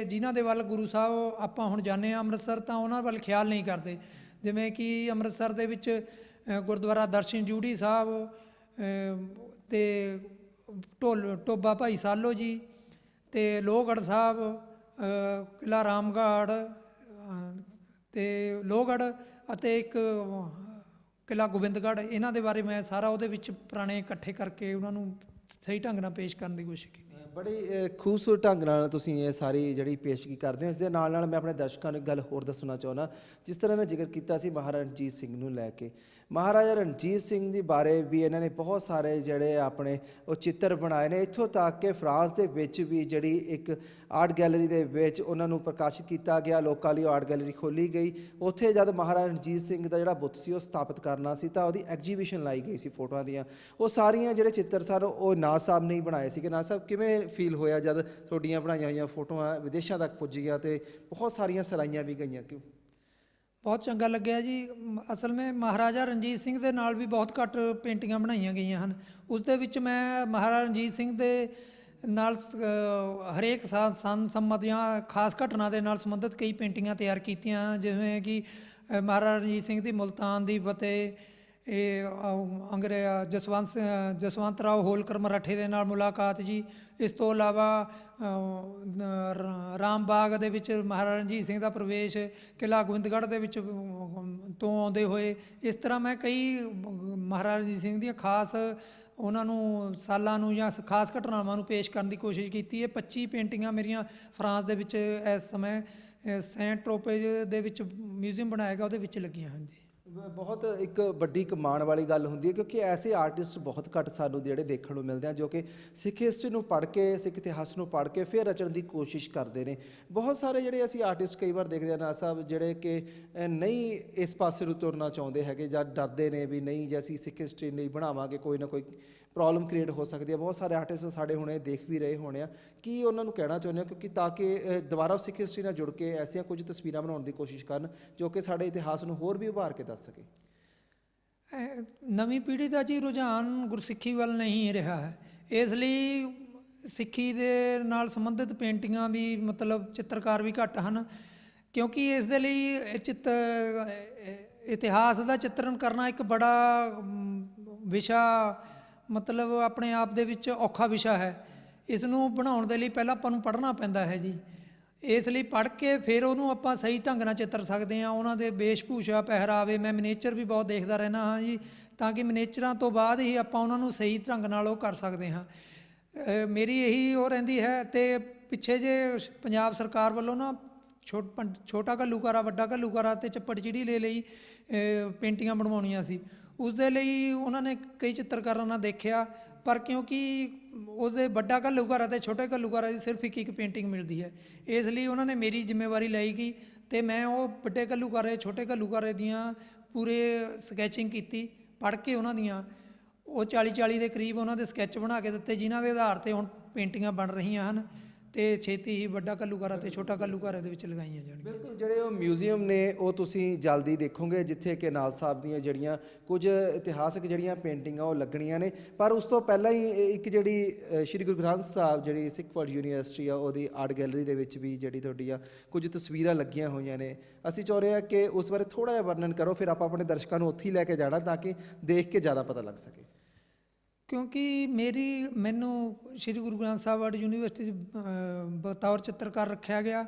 Speaker 2: ਜਿਨ੍ਹਾਂ ਦੇ ਵੱਲ ਗੁਰੂ ਸਾਹਿਬ ਆਪਾਂ ਹੁਣ ਜਾਂਦੇ ਹਾਂ ਅੰਮ੍ਰਿਤਸਰ, ਤਾਂ ਉਹਨਾਂ ਵੱਲ ਖਿਆਲ ਨਹੀਂ ਕਰਦੇ। ਜਿਵੇਂ ਕਿ ਅੰਮ੍ਰਿਤਸਰ ਦੇ ਵਿੱਚ ਗੁਰਦੁਆਰਾ ਦਰਸ਼ਨ ਡਿਊੜੀ ਸਾਹਿਬ, ਅਤੇ ਟੋਬਾ ਭਾਈ ਸਾਲੋ ਜੀ, ਅਤੇ ਲੋਹਗੜ੍ਹ ਸਾਹਿਬ, ਕਿਲ੍ਹਾ ਰਾਮਗੜ੍ਹ ਅਤੇ ਲੋਹਗੜ੍ਹ, ਅਤੇ ਇੱਕ ਕਿਲ੍ਹਾ ਗੋਬਿੰਦਗੜ੍ਹ। ਇਹਨਾਂ ਦੇ ਬਾਰੇ ਮੈਂ ਸਾਰਾ ਉਹਦੇ ਵਿੱਚ ਪੁਰਾਣੇ ਇਕੱਠੇ ਕਰਕੇ ਉਹਨਾਂ ਨੂੰ ਸਹੀ ਢੰਗ ਨਾਲ ਪੇਸ਼ ਕਰਨ ਦੀ ਕੋਸ਼ਿਸ਼ ਕੀਤੀ।
Speaker 1: ਬੜੀ ਖੂਬਸੂਰਤ ਢੰਗ ਨਾਲ ਤੁਸੀਂ ਇਹ ਸਾਰੀ ਜਿਹੜੀ ਪੇਸ਼ਗੀ ਕਰਦੇ ਹੋ। ਇਸ ਦੇ ਨਾਲ ਨਾਲ ਮੈਂ ਆਪਣੇ ਦਰਸ਼ਕਾਂ ਨੂੰ ਇੱਕ ਗੱਲ ਹੋਰ ਦੱਸਣਾ ਚਾਹੁੰਦਾ, ਜਿਸ ਤਰ੍ਹਾਂ ਮੈਂ ਜ਼ਿਕਰ ਕੀਤਾ ਸੀ ਮਹਾਰਾਜਾ ਰਣਜੀਤ ਸਿੰਘ ਨੂੰ ਲੈ ਕੇ। ਮਹਾਰਾਜਾ ਰਣਜੀਤ ਸਿੰਘ ਦੇ ਬਾਰੇ ਵੀ ਇਹਨਾਂ ਨੇ ਬਹੁਤ ਸਾਰੇ ਜਿਹੜੇ ਆਪਣੇ ਉਹ ਚਿੱਤਰ ਬਣਾਏ ਨੇ, ਇੱਥੋਂ ਤੱਕ ਕਿ ਫਰਾਂਸ ਦੇ ਵਿੱਚ ਵੀ ਜਿਹੜੀ ਇੱਕ ਆਰਟ ਗੈਲਰੀ ਦੇ ਵਿੱਚ ਉਹਨਾਂ ਨੂੰ ਪ੍ਰਕਾਸ਼ਿਤ ਕੀਤਾ ਗਿਆ, ਲੋਕਾਂ ਲਈ ਆਰਟ ਗੈਲਰੀ ਖੋਲ੍ਹੀ ਗਈ। ਉੱਥੇ ਜਦ ਮਹਾਰਾਜਾ ਰਣਜੀਤ ਸਿੰਘ ਦਾ ਜਿਹੜਾ ਬੁੱਤ ਸੀ ਉਹ ਸਥਾਪਿਤ ਕਰਨਾ ਸੀ, ਤਾਂ ਉਹਦੀ ਐਗਜੀਬਿਸ਼ਨ ਲਾਈ ਗਈ ਸੀ ਫੋਟੋਆਂ ਦੀਆਂ। ਉਹ ਸਾਰੀਆਂ ਜਿਹੜੇ ਚਿੱਤਰ ਸਨ ਉਹ ਨਾਜ਼ ਸਾਹਿਬ ਨੇ ਹੀ ਬਣਾਏ ਸੀਗੇ। ਨਾਜ਼ ਸਾਹਿਬ, ਕਿਵੇਂ ਫੀਲ ਹੋਇਆ ਜਦ ਤੁਹਾਡੀਆਂ ਬਣਾਈਆਂ ਹੋਈਆਂ ਫੋਟੋਆਂ ਵਿਦੇਸ਼ਾਂ ਤੱਕ ਪੁੱਜੀਆਂ ਅਤੇ ਬਹੁਤ ਸਾਰੀਆਂ ਸਰਾਈਆਂ ਵੀ ਗਈਆਂ? ਕਿਉਂ?
Speaker 2: ਬਹੁਤ ਚੰਗਾ ਲੱਗਿਆ ਜੀ। ਅਸਲ ਵਿੱਚ ਮਹਾਰਾਜਾ ਰਣਜੀਤ ਸਿੰਘ ਦੇ ਨਾਲ ਵੀ ਬਹੁਤ ਘੱਟ ਪੇਂਟਿੰਗਾਂ ਬਣਾਈਆਂ ਗਈਆਂ ਹਨ। ਉਸ ਦੇ ਵਿੱਚ ਮੈਂ ਮਹਾਰਾਜਾ ਰਣਜੀਤ ਸਿੰਘ ਦੇ ਨਾਲ ਹਰੇਕ ਸੰਮਤ ਜਾਂ ਖਾਸ ਘਟਨਾ ਦੇ ਨਾਲ ਸੰਬੰਧਿਤ ਕਈ ਪੇਂਟਿੰਗਾਂ ਤਿਆਰ ਕੀਤੀਆਂ, ਜਿਵੇਂ ਕਿ ਮਹਾਰਾਜਾ ਰਣਜੀਤ ਸਿੰਘ ਦੀ ਮੁਲਤਾਨ ਦੀ ਫਤਿਹ, ਜਸਵੰਤ ਰਾਓ ਹੋਲਕਰ ਮਰਾਠੇ ਦੇ ਨਾਲ ਮੁਲਾਕਾਤ ਜੀ। ਇਸ ਤੋਂ ਇਲਾਵਾ ਰਾਮ ਬਾਗ ਦੇ ਵਿੱਚ ਮਹਾਰਾਜਾ ਰਣਜੀਤ ਸਿੰਘ ਦਾ ਪ੍ਰਵੇਸ਼, ਕਿਲ੍ਹਾ ਗੋਬਿੰਦਗੜ੍ਹ ਦੇ ਵਿੱਚ ਤੋਂ ਆਉਂਦੇ ਹੋਏ। ਇਸ ਤਰ੍ਹਾਂ ਮੈਂ ਕਈ ਮਹਾਰਾਜਾ ਰਣਜੀਤ ਸਿੰਘ ਦੀਆਂ ਖਾਸ ਉਹਨਾਂ ਨੂੰ ਸਾਲਾਂ ਨੂੰ ਜਾਂ ਖਾਸ ਘਟਨਾਵਾਂ ਨੂੰ ਪੇਸ਼ ਕਰਨ ਦੀ ਕੋਸ਼ਿਸ਼ ਕੀਤੀ। ਇਹ 25 ਪੇਂਟਿੰਗਾਂ ਮੇਰੀਆਂ ਫਰਾਂਸ ਦੇ ਵਿੱਚ ਇਸ ਸਮੇਂ ਸੈਂਟ ਟ੍ਰੋਪੇਜ ਦੇ ਵਿੱਚ ਮਿਊਜ਼ੀਅਮ ਬਣਾਇਆ ਗਿਆ, ਉਹਦੇ ਵਿੱਚ ਲੱਗੀਆਂ ਹਨ ਜੀ।
Speaker 1: ਬਹੁਤ ਇੱਕ ਵੱਡੀ ਕਮਾਣ ਵਾਲੀ ਗੱਲ ਹੁੰਦੀ ਹੈ, ਕਿਉਂਕਿ ਐਸੇ ਆਰਟਿਸਟ ਬਹੁਤ ਘੱਟ ਸਾਨੂੰ ਜਿਹੜੇ ਦੇਖਣ ਨੂੰ ਮਿਲਦੇ ਆ, ਜੋ ਕਿ ਸਿੱਖ ਹਿਸਟਰੀ ਨੂੰ ਪੜ੍ਹ ਕੇ, ਸਿੱਖ ਇਤਿਹਾਸ ਨੂੰ ਪੜ੍ਹ ਕੇ ਫਿਰ ਰਚਣ ਦੀ ਕੋਸ਼ਿਸ਼ ਕਰਦੇ ਨੇ। ਬਹੁਤ ਸਾਰੇ ਜਿਹੜੇ ਅਸੀਂ ਆਰਟਿਸਟ ਕਈ ਵਾਰ ਦੇਖਦੇ ਹਾਂ ਨਾ ਸਾਹਿਬ, ਜਿਹੜੇ ਕਿ ਨਹੀਂ ਇਸ ਪਾਸੇ ਨੂੰ ਤੁਰਨਾ ਚਾਹੁੰਦੇ ਹੈਗੇ, ਜਾਂ ਡਰਦੇ ਨੇ ਵੀ ਨਹੀਂ ਜੇ ਅਸੀਂ ਸਿੱਖ ਹਿਸਟਰੀ ਨਹੀਂ ਬਣਾਵਾਂਗੇ ਕੋਈ ਨਾ ਕੋਈ ਪ੍ਰੋਬਲਮ ਕ੍ਰੀਏਟ ਹੋ ਸਕਦੀ ਹੈ। ਬਹੁਤ ਸਾਰੇ ਆਰਟਿਸਟ ਸਾਡੇ ਹੁਣੇ ਦੇਖ ਵੀ ਰਹੇ ਹੋਣੇ ਆ। ਕੀ ਉਹਨਾਂ ਨੂੰ ਕਹਿਣਾ ਚਾਹੁੰਦੇ ਹੋ, ਕਿਉਂਕਿ ਤਾਂ ਕਿ ਦੁਬਾਰਾ ਸਿੱਖ ਹਿਸਟਰੀ ਨਾਲ ਜੁੜ ਕੇ ਐਸੀਆਂ ਕੁਝ ਤਸਵੀਰਾਂ ਬਣਾਉਣ ਦੀ ਕੋਸ਼ਿਸ਼ ਕਰਨ ਜੋ ਕਿ ਸਾਡੇ ਇਤਿਹਾਸ ਨੂੰ ਹੋਰ ਵੀ ਉਭਾਰ ਕੇ ਦੱਸ ਸਕੇ?
Speaker 2: ਨਵੀਂ ਪੀੜ੍ਹੀ ਦਾ ਜੀ ਰੁਝਾਨ ਗੁਰਸਿੱਖੀ ਵੱਲ ਨਹੀਂ ਰਿਹਾ ਹੈ, ਇਸ ਲਈ ਸਿੱਖੀ ਦੇ ਨਾਲ ਸੰਬੰਧਿਤ ਪੇਂਟਿੰਗਾਂ ਵੀ ਮਤਲਬ ਚਿੱਤਰਕਾਰ ਵੀ ਘੱਟ ਹਨ, ਕਿਉਂਕਿ ਇਸ ਦੇ ਲਈ ਇਤਿਹਾਸ ਦਾ ਚਿੱਤਰਨ ਕਰਨਾ ਇੱਕ ਬੜਾ ਵਿਸ਼ਾ ਮਤਲਬ ਆਪਣੇ ਆਪ ਦੇ ਵਿੱਚ ਔਖਾ ਵਿਸ਼ਾ ਹੈ। ਇਸ ਨੂੰ ਬਣਾਉਣ ਦੇ ਲਈ ਪਹਿਲਾਂ ਆਪਾਂ ਨੂੰ ਪੜ੍ਹਨਾ ਪੈਂਦਾ ਹੈ ਜੀ। ਇਸ ਲਈ ਪੜ੍ਹ ਕੇ ਫਿਰ ਉਹਨੂੰ ਆਪਾਂ ਸਹੀ ਢੰਗ ਨਾਲ ਚਿੱਤਰ ਸਕਦੇ ਹਾਂ। ਉਹਨਾਂ ਦੇ ਵੇਸ਼ ਭੂਸ਼ਾ, ਪਹਿਰਾਵੇ, ਮੈਂ ਮਿਨੀਏਚਰ ਵੀ ਬਹੁਤ ਦੇਖਦਾ ਰਹਿੰਦਾ ਹਾਂ ਜੀ, ਤਾਂ ਕਿ ਮਿਨੀਏਚਰਾਂ ਤੋਂ ਬਾਅਦ ਹੀ ਆਪਾਂ ਉਹਨਾਂ ਨੂੰ ਸਹੀ ਢੰਗ ਨਾਲ ਉਹ ਕਰ ਸਕਦੇ ਹਾਂ। ਮੇਰੀ ਇਹੀ ਉਹ ਰਹਿੰਦੀ ਹੈ। ਅਤੇ ਪਿੱਛੇ ਜੇ ਪੰਜਾਬ ਸਰਕਾਰ ਵੱਲੋਂ ਨਾ ਛੋਟਾ ਘੱਲੂਘਾਰਾ, ਵੱਡਾ ਘੱਲੂਘਾਰਾ ਅਤੇ ਚੱਪੜਚਿੜੀ ਲੈ ਲਈ ਪੇਂਟਿੰਗਾਂ ਬਣਵਾਉਣੀਆਂ ਸੀ। ਉਸ ਦੇ ਲਈ ਉਹਨਾਂ ਨੇ ਕਈ ਚਿੱਤਰਕਾਰਾਂ ਨਾਲ ਦੇਖਿਆ, ਪਰ ਕਿਉਂਕਿ ਉਹਦੇ ਵੱਡਾ ਘੱਲੂਘਾਰਾ ਅਤੇ ਛੋਟੇ ਘੱਲੂਘਾਰਾ ਦੀ ਸਿਰਫ ਇੱਕ ਪੇਂਟਿੰਗ ਮਿਲਦੀ ਹੈ, ਇਸ ਲਈ ਉਹਨਾਂ ਨੇ ਮੇਰੀ ਜ਼ਿੰਮੇਵਾਰੀ ਲਈ ਗਈ ਅਤੇ ਮੈਂ ਉਹ ਵੱਡੇ ਘੱਲੂਘਾਰੇ, ਛੋਟੇ ਘੱਲੂਘਾਰੇ ਦੀਆਂ ਪੂਰੇ ਸਕੈਚਿੰਗ ਕੀਤੀ। ਪੜ੍ਹ ਕੇ ਉਹਨਾਂ ਦੀਆਂ ਉਹ 40 ਦੇ ਕਰੀਬ ਉਹਨਾਂ ਦੇ ਸਕੈਚ ਬਣਾ ਕੇ ਦਿੱਤੇ, ਜਿਨ੍ਹਾਂ ਦੇ ਆਧਾਰ 'ਤੇ ਹੁਣ ਪੇਂਟਿੰਗਾਂ ਬਣ ਰਹੀਆਂ ਹਨ ਅਤੇ ਛੇਤੀ ਹੀ ਵੱਡਾ ਘੱਲੂਘਾਰਾ ਅਤੇ ਛੋਟਾ ਘੱਲੂਘਾਰਾ ਦੇ ਵਿੱਚ ਲਗਾਈਆਂ ਜਾਣਗੀਆਂ।
Speaker 1: ਬਿਲਕੁਲ, ਜਿਹੜੇ ਉਹ ਮਿਊਜ਼ੀਅਮ ਨੇ ਉਹ ਤੁਸੀਂ ਜਲਦੀ ਦੇਖੋਗੇ, ਜਿੱਥੇ ਕਿ ਨਾਥ ਸਾਹਿਬ ਦੀਆਂ ਜਿਹੜੀਆਂ ਕੁਝ ਇਤਿਹਾਸਕ ਜਿਹੜੀਆਂ ਪੇਂਟਿੰਗਾਂ ਉਹ ਲੱਗਣੀਆਂ ਨੇ। ਪਰ ਉਸ ਤੋਂ ਪਹਿਲਾਂ ਹੀ ਇੱਕ ਜਿਹੜੀ ਸ਼੍ਰੀ ਗੁਰੂ ਗ੍ਰੰਥ ਸਾਹਿਬ ਜਿਹੜੀ ਸਿੱਖ ਵਰਲਡ ਯੂਨੀਵਰਸਿਟੀ ਆ, ਉਹਦੀ ਆਰਟ ਗੈਲਰੀ ਦੇ ਵਿੱਚ ਵੀ ਜਿਹੜੀ ਤੁਹਾਡੀਆਂ ਕੁਝ ਤਸਵੀਰਾਂ ਲੱਗੀਆਂ ਹੋਈਆਂ ਨੇ। ਅਸੀਂ ਚਾਹੁੰਦੇ ਹਾਂ ਕਿ ਉਸ ਬਾਰੇ ਥੋੜ੍ਹਾ ਜਿਹਾ ਵਰਣਨ ਕਰੋ, ਫਿਰ ਆਪਾਂ ਆਪਣੇ ਦਰਸ਼ਕਾਂ ਨੂੰ ਉੱਥੇ ਹੀ ਲੈ ਕੇ ਜਾਣਾ ਤਾਂ ਕਿ ਦੇਖ ਕੇ ਜ਼ਿਆਦਾ ਪਤਾ ਲੱਗ ਸਕੇ।
Speaker 2: ਕਿਉਂਕਿ ਮੈਨੂੰ ਸ਼੍ਰੀ ਗੁਰੂ ਗ੍ਰੰਥ ਸਾਹਿਬ ਵਰਲਡ ਯੂਨੀਵਰਸਿਟੀ 'ਚ ਬਤੌਰ ਚਿੱਤਰਕਾਰ ਰੱਖਿਆ ਗਿਆ।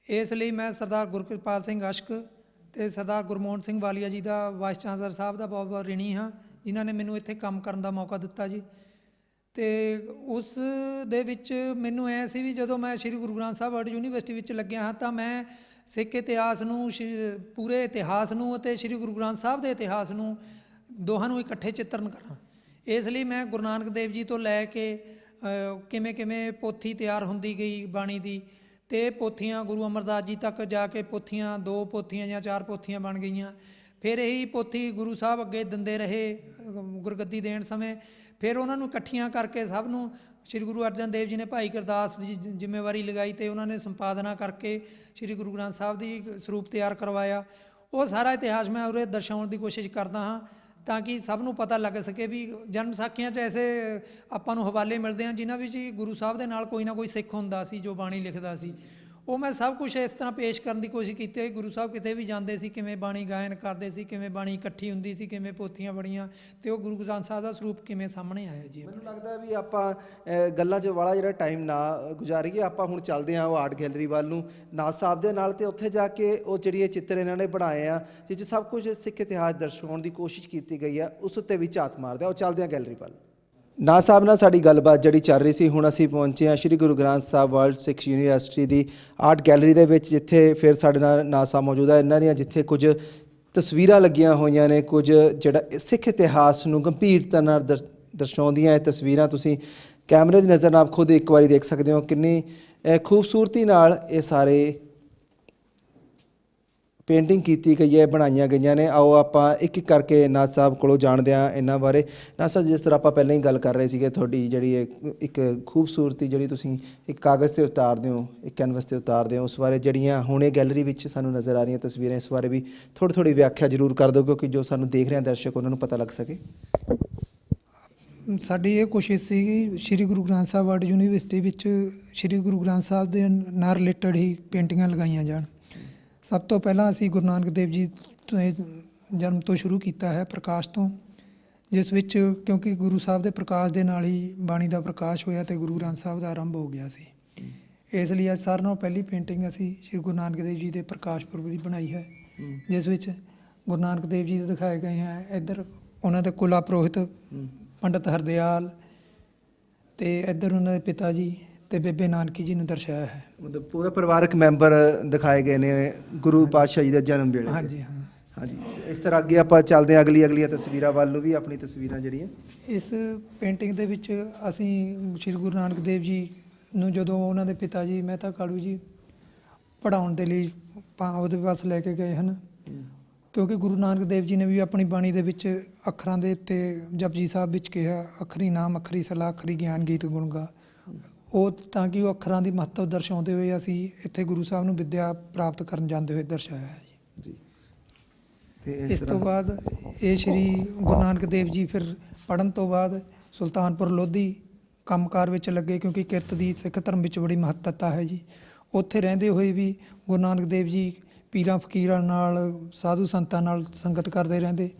Speaker 2: ਇਸ ਲਈ ਮੈਂ ਸਰਦਾਰ ਗੁਰਕਿਰਪਾਲ ਸਿੰਘ ਅਸ਼ਕ ਅਤੇ ਸਰਦਾਰ ਗੁਰਮੋਹਨ ਸਿੰਘ ਵਾਲੀਆ ਜੀ ਦਾ, ਵਾਈਸ ਚਾਂਸਲਰ ਸਾਹਿਬ ਦਾ ਬਹੁਤ ਬਹੁਤ ਰਿਣੀ ਹਾਂ, ਜਿਨ੍ਹਾਂ ਨੇ ਮੈਨੂੰ ਇੱਥੇ ਕੰਮ ਕਰਨ ਦਾ ਮੌਕਾ ਦਿੱਤਾ ਜੀ। ਅਤੇ ਉਸ ਦੇ ਵਿੱਚ ਮੈਨੂੰ ਐਂ ਸੀ ਵੀ ਜਦੋਂ ਮੈਂ ਸ਼੍ਰੀ ਗੁਰੂ ਗ੍ਰੰਥ ਸਾਹਿਬ ਵਰਲਡ ਯੂਨੀਵਰਸਿਟੀ ਵਿੱਚ ਲੱਗਿਆ ਹਾਂ ਤਾਂ ਮੈਂ ਸਿੱਖ ਇਤਿਹਾਸ ਨੂੰ, ਪੂਰੇ ਇਤਿਹਾਸ ਨੂੰ ਅਤੇ ਸ਼੍ਰੀ ਗੁਰੂ ਗ੍ਰੰਥ ਸਾਹਿਬ ਦੇ ਇਤਿਹਾਸ ਨੂੰ, ਦੋਹਾਂ ਨੂੰ ਇਕੱਠੇ ਚਿੱਤਰਨ ਕਰਾਂ। ਇਸ ਲਈ ਮੈਂ ਗੁਰੂ ਨਾਨਕ ਦੇਵ ਜੀ ਤੋਂ ਲੈ ਕੇ ਕਿਵੇਂ ਪੋਥੀ ਤਿਆਰ ਹੁੰਦੀ ਗਈ ਬਾਣੀ ਦੀ, ਅਤੇ ਪੋਥੀਆਂ ਗੁਰੂ ਅਮਰਦਾਸ ਜੀ ਤੱਕ ਜਾ ਕੇ ਪੋਥੀਆਂ 2 ਪੋਥੀਆਂ ਜਾਂ 4 ਪੋਥੀਆਂ ਬਣ ਗਈਆਂ। ਫਿਰ ਇਹੀ ਪੋਥੀ ਗੁਰੂ ਸਾਹਿਬ ਅੱਗੇ ਦਿੰਦੇ ਰਹੇ ਗੁਰਗੱਦੀ ਦੇਣ ਸਮੇਂ। ਫਿਰ ਉਹਨਾਂ ਨੂੰ ਇਕੱਠੀਆਂ ਕਰਕੇ ਸਭ ਨੂੰ ਸ਼੍ਰੀ ਗੁਰੂ ਅਰਜਨ ਦੇਵ ਜੀ ਨੇ ਭਾਈ ਗੁਰਦਾਸ ਦੀ ਜ਼ਿੰਮੇਵਾਰੀ ਲਗਾਈ ਅਤੇ ਉਹਨਾਂ ਨੇ ਸੰਪਾਦਨਾ ਕਰਕੇ ਸ਼੍ਰੀ ਗੁਰੂ ਗ੍ਰੰਥ ਸਾਹਿਬ ਦੀ ਸਰੂਪ ਤਿਆਰ ਕਰਵਾਇਆ। ਉਹ ਸਾਰਾ ਇਤਿਹਾਸ ਮੈਂ ਉਰੇ ਦਰਸਾਉਣ ਦੀ ਕੋਸ਼ਿਸ਼ ਕਰਦਾ ਹਾਂ ਤਾਂ ਕਿ ਸਭ ਨੂੰ ਪਤਾ ਲੱਗ ਸਕੇ ਵੀ ਜਨਮ ਸਾਖੀਆਂ 'ਚ ਐਸੇ ਆਪਾਂ ਨੂੰ ਹਵਾਲੇ ਮਿਲਦੇ ਹਨ ਜਿਨ੍ਹਾਂ ਵਿੱਚ ਗੁਰੂ ਸਾਹਿਬ ਦੇ ਨਾਲ ਕੋਈ ਨਾ ਕੋਈ ਸਿੱਖ ਹੁੰਦਾ ਸੀ ਜੋ ਬਾਣੀ ਲਿਖਦਾ ਸੀ। ਉਹ ਮੈਂ ਸਭ ਕੁਛ ਇਸ ਤਰ੍ਹਾਂ ਪੇਸ਼ ਕਰਨ ਦੀ ਕੋਸ਼ਿਸ਼ ਕੀਤੀ ਹੈ। ਗੁਰੂ ਸਾਹਿਬ ਕਿਤੇ ਵੀ ਜਾਂਦੇ ਸੀ, ਕਿਵੇਂ ਬਾਣੀ ਗਾਇਨ ਕਰਦੇ ਸੀ, ਕਿਵੇਂ ਬਾਣੀ ਇਕੱਠੀ ਹੁੰਦੀ ਸੀ, ਕਿਵੇਂ ਪੋਥੀਆਂ ਬਣੀਆਂ, ਅਤੇ ਉਹ ਗੁਰੂ ਗ੍ਰੰਥ ਸਾਹਿਬ ਦਾ ਸਰੂਪ ਕਿਵੇਂ ਸਾਹਮਣੇ ਆਇਆ ਜੀ।
Speaker 1: ਮੈਨੂੰ ਲੱਗਦਾ ਵੀ ਆਪਾਂ ਗੱਲਾਂ 'ਚ ਵਾਲਾ ਜਿਹੜਾ ਟਾਈਮ ਨਾ ਗੁਜ਼ਾਰੀਏ, ਆਪਾਂ ਹੁਣ ਚੱਲਦੇ ਹਾਂ ਉਹ ਆਰਟ ਗੈਲਰੀ ਵੱਲ ਨੂੰ ਨਾਥ ਸਾਹਿਬ ਦੇ ਨਾਲ, ਅਤੇ ਉੱਥੇ ਜਾ ਕੇ ਉਹ ਜਿਹੜੀ ਇਹ ਚਿੱਤਰ ਇਹਨਾਂ ਨੇ ਬਣਾਏ ਆ ਜਿਸ 'ਚ ਸਭ ਕੁਝ ਸਿੱਖ ਇਤਿਹਾਸ ਦਰਸਾਉਣ ਦੀ ਕੋਸ਼ਿਸ਼ ਕੀਤੀ ਗਈ ਆ, ਉਸ ਉੱਤੇ ਵੀ ਝਾਤ ਮਾਰਦੇ ਆ। ਉਹ ਚੱਲਦੇ ਹਾਂ ਗੈਲਰੀ ਵੱਲ। ਨਾਥ ਸਾਹਿਬ ਨਾਲ ਸਾਡੀ ਗੱਲਬਾਤ ਜਿਹੜੀ ਚੱਲ ਰਹੀ ਸੀ, ਹੁਣ ਅਸੀਂ ਪਹੁੰਚੇ ਹਾਂ ਸ਼੍ਰੀ ਗੁਰੂ ਗ੍ਰੰਥ ਸਾਹਿਬ ਵਰਲਡ ਸਿੱਖ ਯੂਨੀਵਰਸਿਟੀ ਦੀ ਆਰਟ ਗੈਲਰੀ ਦੇ ਵਿੱਚ, ਜਿੱਥੇ ਫਿਰ ਸਾਡੇ ਨਾਲ ਨਾਥ ਸਾਹਿਬ ਮੌਜੂਦ ਹੈ। ਇਹਨਾਂ ਦੀਆਂ ਜਿੱਥੇ ਕੁਝ ਤਸਵੀਰਾਂ ਲੱਗੀਆਂ ਹੋਈਆਂ ਨੇ, ਕੁਝ ਜਿਹੜਾ ਸਿੱਖ ਇਤਿਹਾਸ ਨੂੰ ਗੰਭੀਰਤਾ ਨਾਲ ਦਰਸਾਉਂਦੀਆਂ ਇਹ ਤਸਵੀਰਾਂ ਤੁਸੀਂ ਕੈਮਰੇ ਦੀ ਨਜ਼ਰ ਨਾਲ ਖੁਦ ਇੱਕ ਵਾਰੀ ਦੇਖ ਸਕਦੇ ਹੋ ਕਿੰਨੀ ਖੂਬਸੂਰਤੀ ਨਾਲ ਇਹ ਸਾਰੇ ਪੇਂਟਿੰਗ ਕੀਤੀ ਗਈ ਹੈ, ਬਣਾਈਆਂ ਗਈਆਂ ਨੇ। ਆਓ ਆਪਾਂ ਇੱਕ ਇੱਕ ਕਰਕੇ ਨਾਥ ਸਾਹਿਬ ਕੋਲੋਂ ਜਾਣਦੇ ਹਾਂ ਇਹਨਾਂ ਬਾਰੇ। ਨਾਥ ਸਾਹਿਬ, ਜਿਸ ਤਰ੍ਹਾਂ ਆਪਾਂ ਪਹਿਲਾਂ ਹੀ ਗੱਲ ਕਰ ਰਹੇ ਸੀਗੇ, ਤੁਹਾਡੀ ਜਿਹੜੀ ਇੱਕ ਖੂਬਸੂਰਤੀ ਜਿਹੜੀ ਤੁਸੀਂ ਇੱਕ ਕਾਗਜ਼ 'ਤੇ ਉਤਾਰਦੇ ਹੋ, ਇੱਕ ਕੈਨਵਸ 'ਤੇ ਉਤਾਰਦੇ ਹੋ, ਉਸ ਬਾਰੇ ਜਿਹੜੀਆਂ ਹੁਣ ਇਹ ਗੈਲਰੀ ਵਿੱਚ ਸਾਨੂੰ ਨਜ਼ਰ ਆ ਰਹੀਆਂ ਤਸਵੀਰਾਂ, ਇਸ ਬਾਰੇ ਵੀ ਥੋੜ੍ਹੀ ਵਿਆਖਿਆ ਜ਼ਰੂਰ ਕਰ ਦਿਓ, ਕਿਉਂਕਿ ਜੋ ਸਾਨੂੰ ਦੇਖ ਰਹੇ ਦਰਸ਼ਕ ਉਹਨਾਂ ਨੂੰ ਪਤਾ ਲੱਗ ਸਕੇ।
Speaker 2: ਸਾਡੀ ਇਹ ਕੋਸ਼ਿਸ਼ ਸੀਗੀ ਸ਼੍ਰੀ ਗੁਰੂ ਗ੍ਰੰਥ ਸਾਹਿਬ ਵਰਲਡ ਯੂਨੀਵਰਸਿਟੀ ਵਿੱਚ ਸ਼੍ਰੀ ਗੁਰੂ ਗ੍ਰੰਥ ਸਾਹਿਬ ਦੇ ਨਾਲ ਰਿਲੇਟਡ ਹੀ ਪੇਂਟਿੰਗਾਂ ਲਗਾਈਆਂ ਜਾਣ। ਸਭ ਤੋਂ ਪਹਿਲਾਂ ਅਸੀਂ ਗੁਰੂ ਨਾਨਕ ਦੇਵ ਜੀ ਦੇ ਜਨਮ ਤੋਂ ਸ਼ੁਰੂ ਕੀਤਾ ਹੈ, ਪ੍ਰਕਾਸ਼ ਤੋਂ, ਜਿਸ ਵਿੱਚ ਕਿਉਂਕਿ ਗੁਰੂ ਸਾਹਿਬ ਦੇ ਪ੍ਰਕਾਸ਼ ਦੇ ਨਾਲ ਹੀ ਬਾਣੀ ਦਾ ਪ੍ਰਕਾਸ਼ ਹੋਇਆ ਅਤੇ ਗੁਰੂ ਗ੍ਰੰਥ ਸਾਹਿਬ ਦਾ ਆਰੰਭ ਹੋ ਗਿਆ ਸੀ। ਇਸ ਲਈ ਅੱਜ ਸਾਰਿਆਂ ਨਾਲੋਂ ਪਹਿਲੀ ਪੇਂਟਿੰਗ ਅਸੀਂ ਸ਼੍ਰੀ ਗੁਰੂ ਨਾਨਕ ਦੇਵ ਜੀ ਦੇ ਪ੍ਰਕਾਸ਼ ਪੁਰਬ ਦੀ ਬਣਾਈ ਹੈ, ਜਿਸ ਵਿੱਚ ਗੁਰੂ ਨਾਨਕ ਦੇਵ ਜੀ ਦਿਖਾਏ ਗਏ ਹੈ। ਇੱਧਰ ਉਹਨਾਂ ਦੇ ਕੁਲਾ ਪੁਰੋਹਿਤ ਪੰਡਿਤ ਹਰਦਿਆਲ ਅਤੇ ਇੱਧਰ ਉਹਨਾਂ ਦੇ ਪਿਤਾ ਜੀ ਅਤੇ ਬੇਬੇ ਨਾਨਕੀ ਜੀ ਨੂੰ ਦਰਸਾਇਆ ਹੈ।
Speaker 1: ਮਤਲਬ ਪੂਰਾ ਪਰਿਵਾਰਕ ਮੈਂਬਰ ਦਿਖਾਏ ਗਏ ਨੇ ਗੁਰੂ ਪਾਤਸ਼ਾਹ ਜੀ ਦੇ ਜਨਮ ਵੇਲੇ।
Speaker 2: ਹਾਂਜੀ ਹਾਂ,
Speaker 1: ਹਾਂਜੀ। ਇਸ ਤਰ੍ਹਾਂ ਅੱਗੇ ਆਪਾਂ ਚੱਲਦੇ ਹਾਂ ਅਗਲੀਆਂ ਤਸਵੀਰਾਂ ਵੱਲ ਨੂੰ ਵੀ, ਆਪਣੀ ਤਸਵੀਰਾਂ ਜਿਹੜੀਆਂ
Speaker 2: ਇਸ ਪੇਂਟਿੰਗ ਦੇ ਵਿੱਚ ਅਸੀਂ ਸ਼੍ਰੀ ਗੁਰੂ ਨਾਨਕ ਦੇਵ ਜੀ ਨੂੰ ਜਦੋਂ ਉਹਨਾਂ ਦੇ ਪਿਤਾ ਜੀ ਮਹਿਤਾ ਕਾਲੂ ਜੀ ਪੜ੍ਹਾਉਣ ਦੇ ਲਈ ਉਹਦੇ ਪਾਸ ਲੈ ਕੇ ਗਏ ਹਨ, ਕਿਉਂਕਿ ਗੁਰੂ ਨਾਨਕ ਦੇਵ ਜੀ ਨੇ ਵੀ ਆਪਣੀ ਬਾਣੀ ਦੇ ਵਿੱਚ ਅੱਖਰਾਂ ਦੇ ਉੱਤੇ ਜਪਜੀ ਸਾਹਿਬ ਵਿੱਚ ਕਿਹਾ, ਅੱਖਰੀ ਨਾਮ ਅੱਖਰੀ ਸਲਾਹ ਅੱਖਰੀ ਗਿਆਨ ਗੀਤ ਗੁਣ ਗਾ, ਉਹ ਤਾਂ ਕਿ ਉਹ ਅੱਖਰਾਂ ਦੀ ਮਹੱਤਵ ਦਰਸਾਉਂਦੇ ਹੋਏ ਅਸੀਂ ਇੱਥੇ ਗੁਰੂ ਸਾਹਿਬ ਨੂੰ ਵਿੱਦਿਆ ਪ੍ਰਾਪਤ ਕਰਨ ਜਾਂਦੇ ਹੋਏ ਦਰਸਾਇਆ ਹੈ ਜੀ। ਤੇ ਇਸ ਤੋਂ ਬਾਅਦ ਇਹ ਸ਼੍ਰੀ ਗੁਰੂ ਨਾਨਕ ਦੇਵ ਜੀ ਫਿਰ ਪੜ੍ਹਨ ਤੋਂ ਬਾਅਦ ਸੁਲਤਾਨਪੁਰ ਲੋਧੀ ਕੰਮਕਾਰ ਵਿੱਚ ਲੱਗੇ, ਕਿਉਂਕਿ ਕਿਰਤ ਦੀ ਸਿੱਖ ਧਰਮ ਵਿੱਚ ਬੜੀ ਮਹੱਤਤਾ ਹੈ ਜੀ। ਉੱਥੇ ਰਹਿੰਦੇ ਹੋਏ ਵੀ ਗੁਰੂ ਨਾਨਕ ਦੇਵ ਜੀ ਪੀਰਾਂ ਫਕੀਰਾਂ ਨਾਲ, ਸਾਧੂ ਸੰਤਾਂ ਨਾਲ ਸੰਗਤ ਕਰਦੇ ਰਹਿੰਦੇ